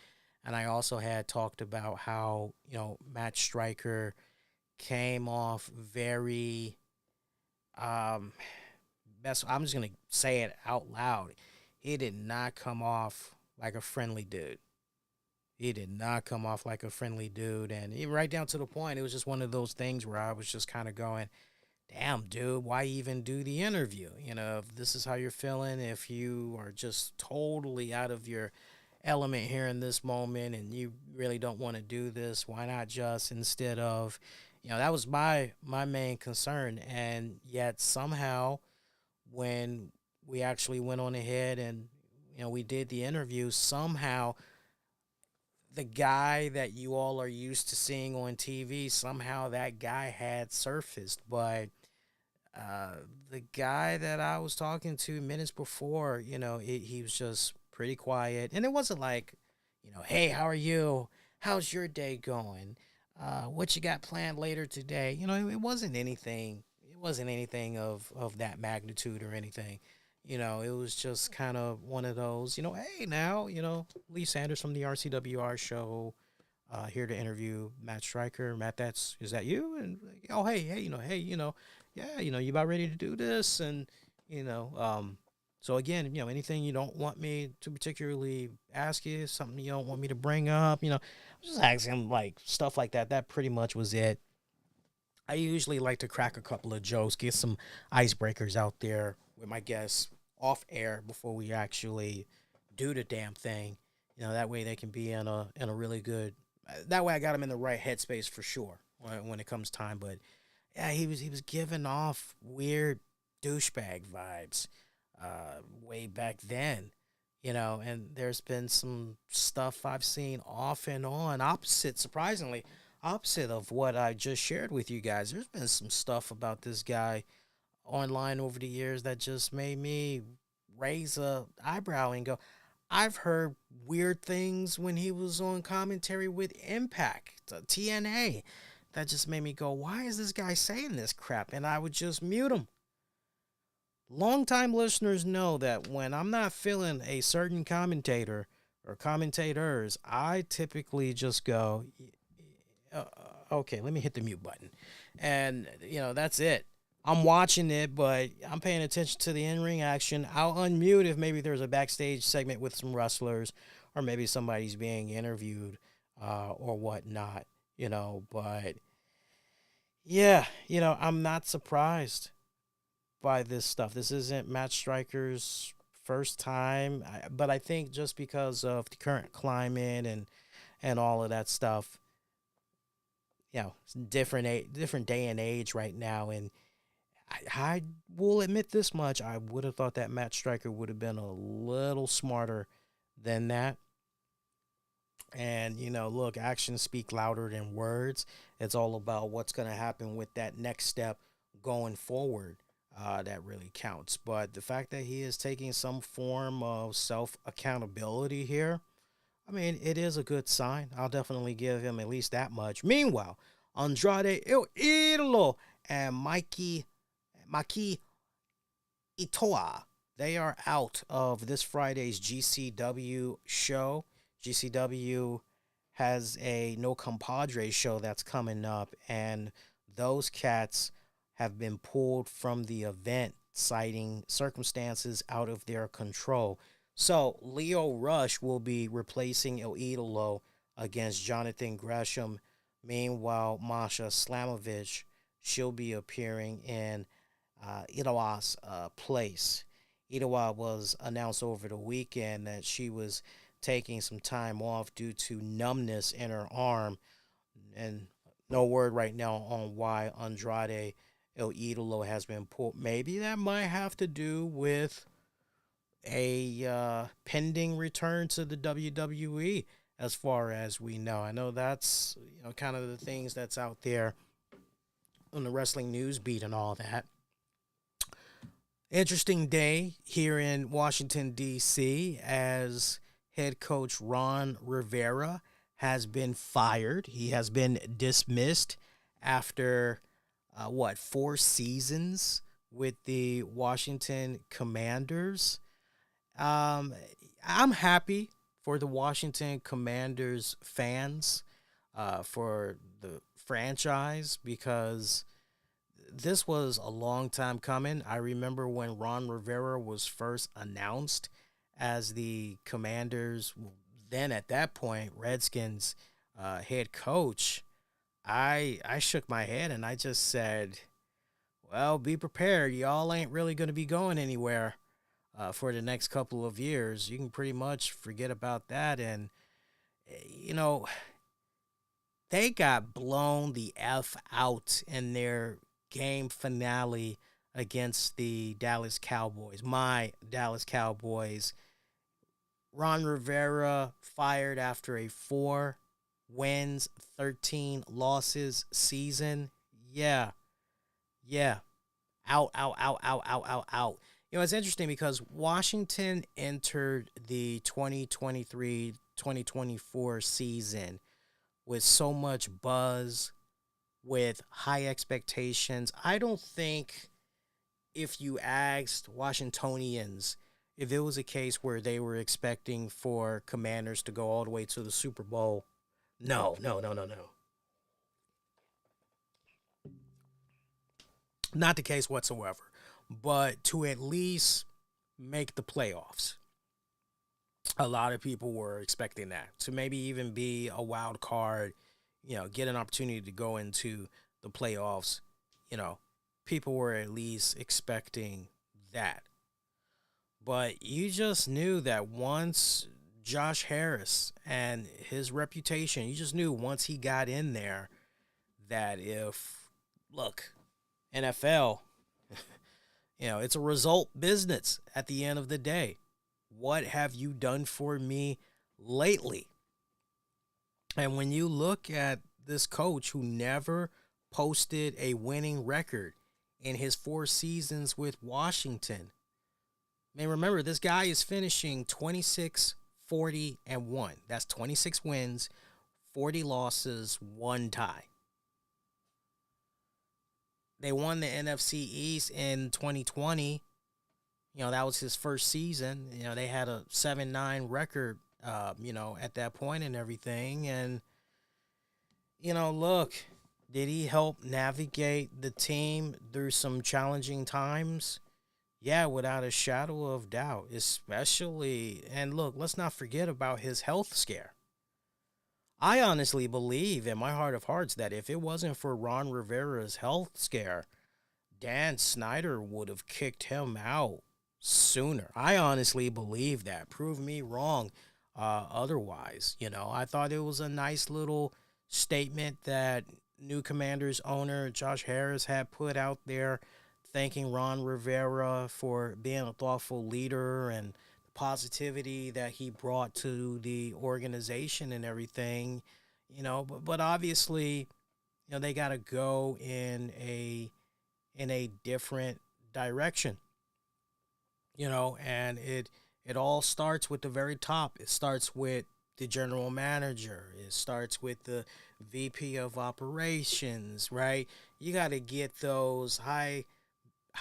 and I also had talked about how Matt Striker came off very best. I'm just gonna say it out loud. He did not come off like a friendly dude. He did not come off like a friendly dude. And even right down to the point, it was just one of those things where I was just kind of going, damn, dude, why even do the interview? If this is how you're feeling, if you are just totally out of your element here in this moment and you really don't want to do this, why not just instead of, that was my main concern. And yet somehow when we actually went on ahead and, we did the interview, somehow the guy that you all are used to seeing on TV, somehow that guy had surfaced. But the guy that I was talking to minutes before, he was just pretty quiet. And it wasn't like, hey, how are you? How's your day going? What you got planned later today? It wasn't anything. It wasn't anything of that magnitude or anything. It was just kind of one of those, hey, now, Lee Sanders from the RCWR show, here to interview Matt Striker. Matt, is that you? And, oh, hey, yeah, you about ready to do this? And, so again, anything you don't want me to particularly ask you, something you don't want me to bring up, just asking him like stuff like that. That pretty much was it. I usually like to crack a couple of jokes, get some icebreakers out there with my guests off air before we actually do the damn thing. That way they can be in a really good. That way I got them in the right headspace for sure when it comes time. But yeah, he was giving off weird douchebag vibes way back then. And there's been some stuff I've seen off and on, surprisingly, opposite of what I just shared with you guys. There's been some stuff about this guy online over the years that just made me raise a eyebrow and go, I've heard weird things when he was on commentary with Impact, TNA, that just made me go, why is this guy saying this crap? And I would just mute him. Longtime listeners know that when I'm not feeling a certain commentator or commentators, I typically just go, okay, let me hit the mute button. And, that's it. I'm watching it, but I'm paying attention to the in-ring action. I'll unmute if maybe there's a backstage segment with some wrestlers or maybe somebody's being interviewed or whatnot, But, yeah, I'm not surprised by this stuff. This isn't Matt Striker's first time, but I think just because of the current climate and all of that stuff, it's different day and age right now, and I will admit this much: I would have thought that Matt Striker would have been a little smarter than that. And look, actions speak louder than words. It's all about what's going to happen with that next step going forward. That really counts. But the fact that he is taking some form of self accountability here, I mean, it is a good sign. I'll definitely give him at least that much. Meanwhile, Andrade El Idolo and Maki Itoa, they are out of this Friday's GCW show. GCW has a No Compadre show that's coming up, and those cats have been pulled from the event, citing circumstances out of their control. So Leo Rush will be replacing El Idolo against Jonathan Gresham. Meanwhile, Masha Slamovich, she'll be appearing in Itawa's place. Itawa was announced over the weekend that she was taking some time off due to numbness in her arm, and no word right now on why Andrade El Idolo has been pulled. Maybe that might have to do with a pending return to the WWE, as far as we know. I know that's kind of the things that's out there on the wrestling news beat and all that. Interesting day here in Washington, D.C., as head coach Ron Rivera has been fired. He has been dismissed after, 4 seasons with the Washington Commanders. I'm happy for the Washington Commanders fans, for the franchise, because this was a long time coming. I remember when Ron Rivera was first announced as the Commanders, then at that point, Redskins head coach. I shook my head and I just said, well, be prepared. Y'all ain't really going to be going anywhere for the next couple of years. You can pretty much forget about that. And, they got blown the F out in their game finale against the Dallas Cowboys. My Dallas Cowboys. Ron Rivera fired after a 4 wins, 13 losses season. Yeah. Out, out, out, out, out, out, out. It's interesting because Washington entered the 2023-2024 season with so much buzz, with high expectations. I don't think if you asked Washingtonians if it was a case where they were expecting for Commanders to go all the way to the Super Bowl, no. Not the case whatsoever. But to at least make the playoffs, a lot of people were expecting that. To maybe even be a wild card, get an opportunity to go into the playoffs, people were at least expecting that. But you just knew that once Josh Harris and his reputation, you just knew once he got in there that NFL, it's a result business at the end of the day. What have you done for me lately? And when you look at this coach who never posted a winning record in his 4 seasons with Washington, remember, this guy is finishing 26, 40, and 1. That's 26 wins, 40 losses, 1 tie. They won the NFC East in 2020. That was his first season. They had a 7-9 record, at that point and everything. And, look, did he help navigate the team through some challenging times? Yeah, without a shadow of doubt, especially, and look, let's not forget about his health scare. I honestly believe in my heart of hearts that if it wasn't for Ron Rivera's health scare, Dan Snyder would have kicked him out sooner. I honestly believe that. Prove me wrong otherwise. I thought it was a nice little statement that new Commanders owner Josh Harris had put out there, thanking Ron Rivera for being a thoughtful leader and the positivity that he brought to the organization and everything, but obviously, they got to go in a different direction, and it all starts with the very top. It starts with the general manager. It starts with the VP of operations, right? You got to get those high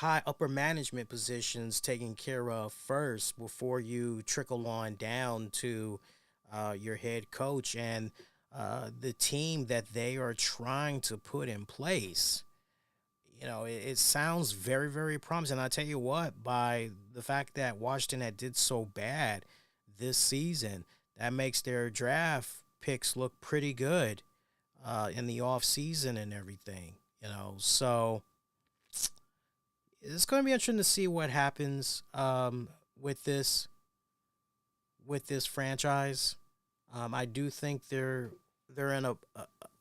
upper management positions taken care of first before you trickle on down to your head coach and the team that they are trying to put in place. It sounds very, very promising. I tell you what, by the fact that Washington had did so bad this season, that makes their draft picks look pretty good in the off season and everything. So it's going to be interesting to see what happens with this franchise. I do think they're in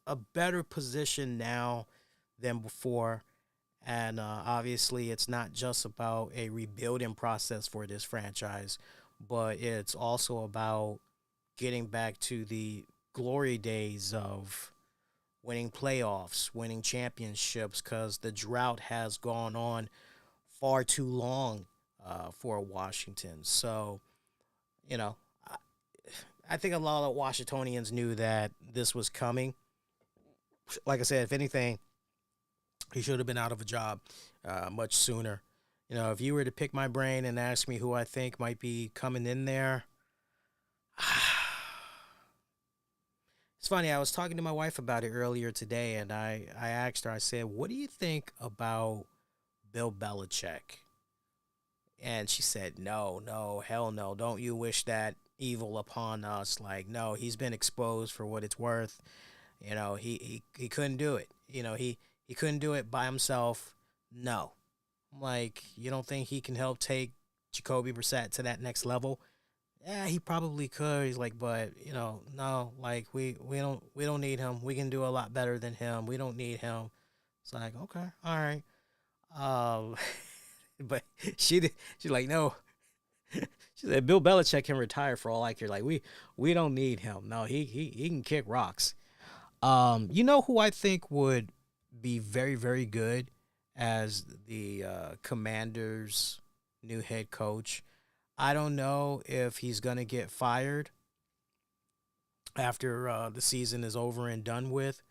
a better position now than before, and obviously it's not just about a rebuilding process for this franchise, but it's also about getting back to the glory days of winning playoffs, winning championships, because the drought has gone on far too long for Washington. So, you know, I, I think a lot of Washingtonians knew that this was coming. Like I said, if anything, he should have been out of a job much sooner. If you were to pick my brain and ask me who I think might be coming in there, it's funny. I was talking to my wife about it earlier today, and I asked her, I said, what do you think about Bill Belichick? And she said, no, hell no. Don't you wish that evil upon us? Like, no, he's been exposed for what it's worth. He couldn't do it. He couldn't do it by himself. No. I'm like, you don't think he can help take Jacoby Brissett to that next level? Yeah, he probably could. He's like, but no, like we don't need him. We can do a lot better than him. We don't need him. It's like, okay, all right. But she's like, no. She said Bill Belichick can retire for all I care. Like we don't need him. No, he can kick rocks. You know who I think would be very, very good as the Commanders' new head coach? I don't know if he's going to get fired after the season is over and done with.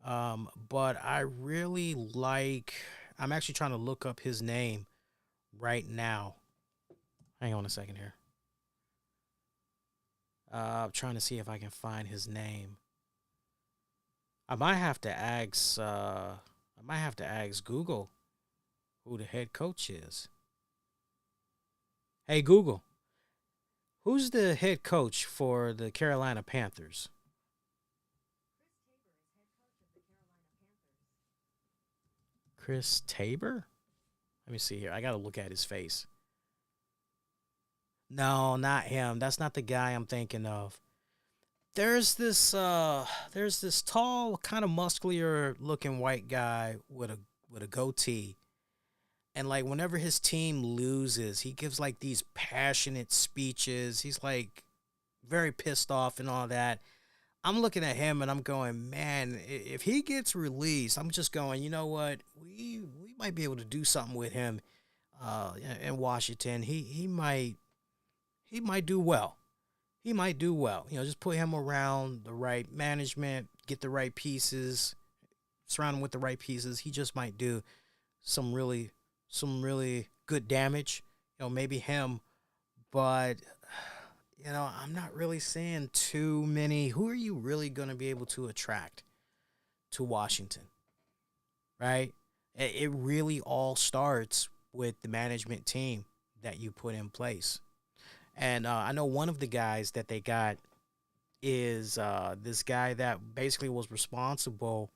But I really I'm actually trying to look up his name right now. Hang on a second here. I'm trying to see if I can find his name. I might have to ask Google who the head coach is. Hey Google, who's the head coach for the Carolina Panthers? Chris Tabor? Let me see here. I got to look at his face. No, not him. That's not the guy I'm thinking of. There's this tall, kind of muscular looking white guy with a goatee. And like whenever his team loses, he gives like these passionate speeches. He's like very pissed off and all that. I'm looking at him and I'm going, man, if he gets released, I'm just going, you know what? We might be able to do something with him in Washington. He might do well. He might do well. Just put him around the right management, get the right pieces, surround him with the right pieces. He just might do some really good damage. Maybe him, but I'm not really seeing too many. Who are you really going to be able to attract to Washington? Right? It really all starts with the management team that you put in place. And I know one of the guys that they got is this guy that basically was responsible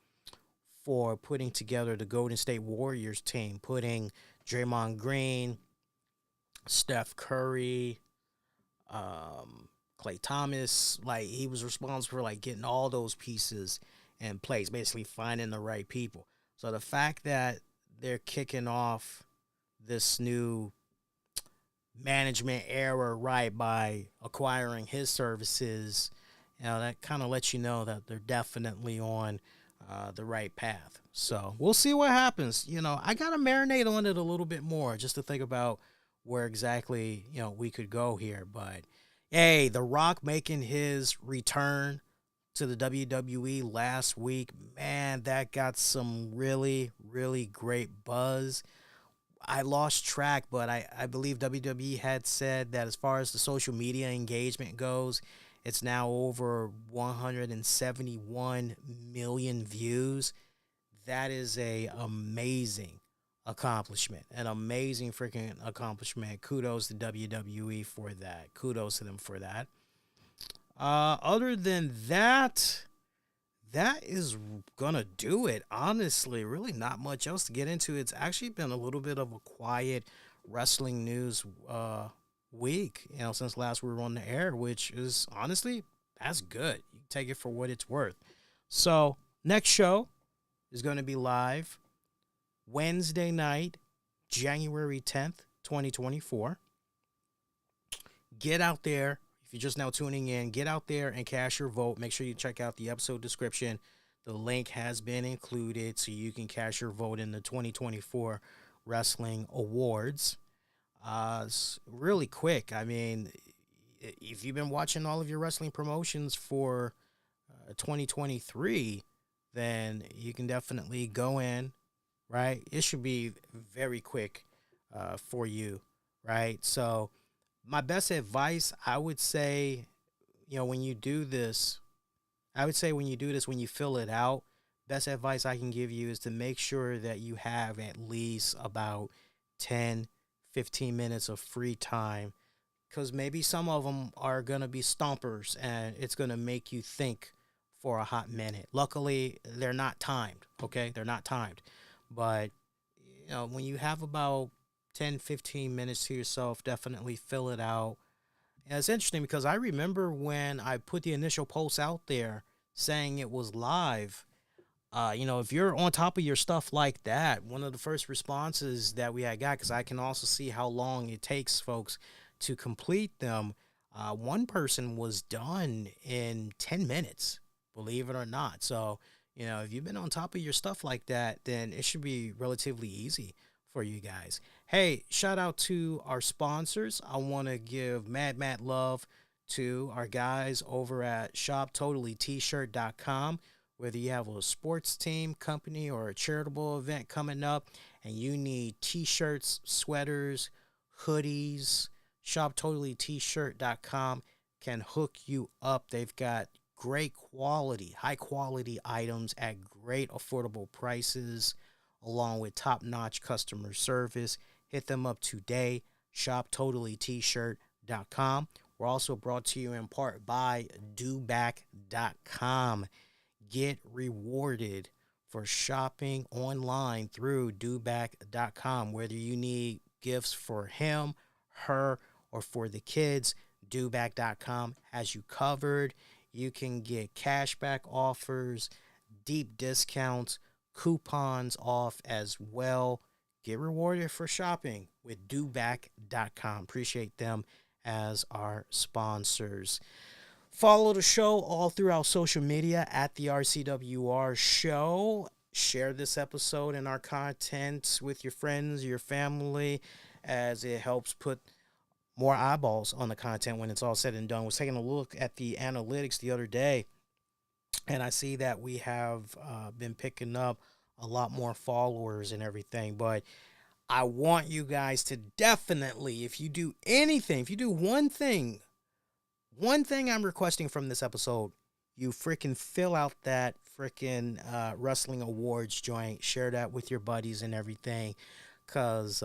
for putting together the Golden State Warriors team, putting Draymond Green, Steph Curry, Klay Thomas. Like, he was responsible for like getting all those pieces in place, basically finding the right people. So the fact that they're kicking off this new management era right by acquiring his services, that kind of lets you know that they're definitely on the right path. So we'll see what happens. I got to marinate on it a little bit more just to think about where exactly, we could go here. But hey, The Rock making his return to the WWE last week, man, that got some really, really great buzz. I lost track, but I believe WWE had said that as far as the social media engagement goes, it's now over 171 million views. That is an amazing accomplishment, an amazing freaking accomplishment. Kudos to WWE for that. Kudos to them for that. Other than that, that is gonna do it. Honestly, really not much else to get into. It's actually been a little bit of a quiet wrestling news week, since last we were on the air, which is honestly that's good. You take it for what it's worth. So next show is going to be live Wednesday night, January 10th, 2024. Get out there. If you're just now tuning in, get out there and cast your vote. Make sure you check out the episode description. The link has been included so you can cast your vote in the 2024 Wrestling Awards. Really quick. I mean, if you've been watching all of your wrestling promotions for 2023, then you can definitely go in, right? It should be very quick for you, right? So my best advice, I would say, when you do this, when you fill it out, best advice I can give you is to make sure that you have at least about 10, 15 minutes of free time, because maybe some of them are going to be stompers and it's going to make you think for a hot minute. Luckily, they're not timed, okay? They're not timed. But, when you have about 10, 15 minutes to yourself, definitely fill it out. And it's interesting because I remember when I put the initial post out there saying it was live, if you're on top of your stuff like that, one of the first responses that we had got, because I can also see how long it takes folks to complete them, one person was done in 10 minutes, believe it or not. So, if you've been on top of your stuff like that, then it should be relatively easy for you guys. Hey, shout out to our sponsors. I want to give mad love to our guys over at shoptotallytshirt.com. Whether you have a sports team, company, or a charitable event coming up and you need t-shirts, sweaters, hoodies, shoptotallytshirt.com can hook you up. They've got great quality, high quality items at great affordable prices, along with top-notch customer service. Hit them up today, shoptotallytshirt.com. We're also brought to you in part by doback.com. Get rewarded for shopping online through doback.com. Whether you need gifts for him, her, or for the kids, doback.com has you covered. You can get cashback offers, deep discounts, coupons off as well. Get rewarded for shopping with doback.com. Appreciate them as our sponsors. Follow the show all throughout social media at the RCWR show. Share this episode and our content with your friends, your family, as it helps put more eyeballs on the content when it's all said and done. I was taking a look at the analytics the other day, and I see that we have been picking up a lot more followers and everything. But I want you guys to definitely, if you do anything, if you do one thing I'm requesting from this episode, you freaking fill out that freaking Wrestling Awards joint. Share that with your buddies and everything, because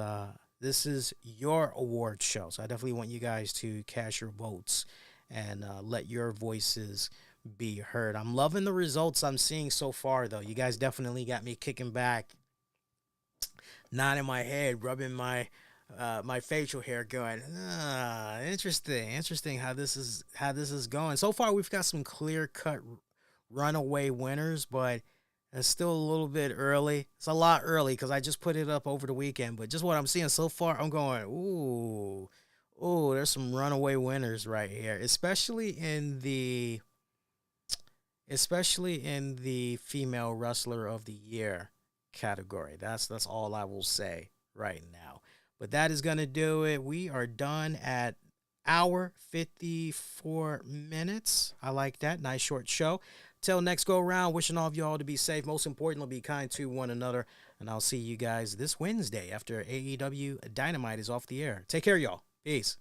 this is your award show. So I definitely want you guys to cast your votes and let your voices be heard. I'm loving the results I'm seeing so far, though. You guys definitely got me kicking back, nodding my head, rubbing my facial hair, going, interesting how this is going. So far, we've got some clear-cut runaway winners, but it's still a little bit early. It's a lot early because I just put it up over the weekend, but just what I'm seeing so far, I'm going, ooh, there's some runaway winners right here, especially in the female wrestler of the year category. That's all I will say right now. But that is going to do it. We are done at hour 54 minutes. I like that. Nice short show. Till next go around, wishing all of y'all to be safe. Most importantly, be kind to one another. And I'll see you guys this Wednesday after AEW Dynamite is off the air. Take care, y'all. Peace.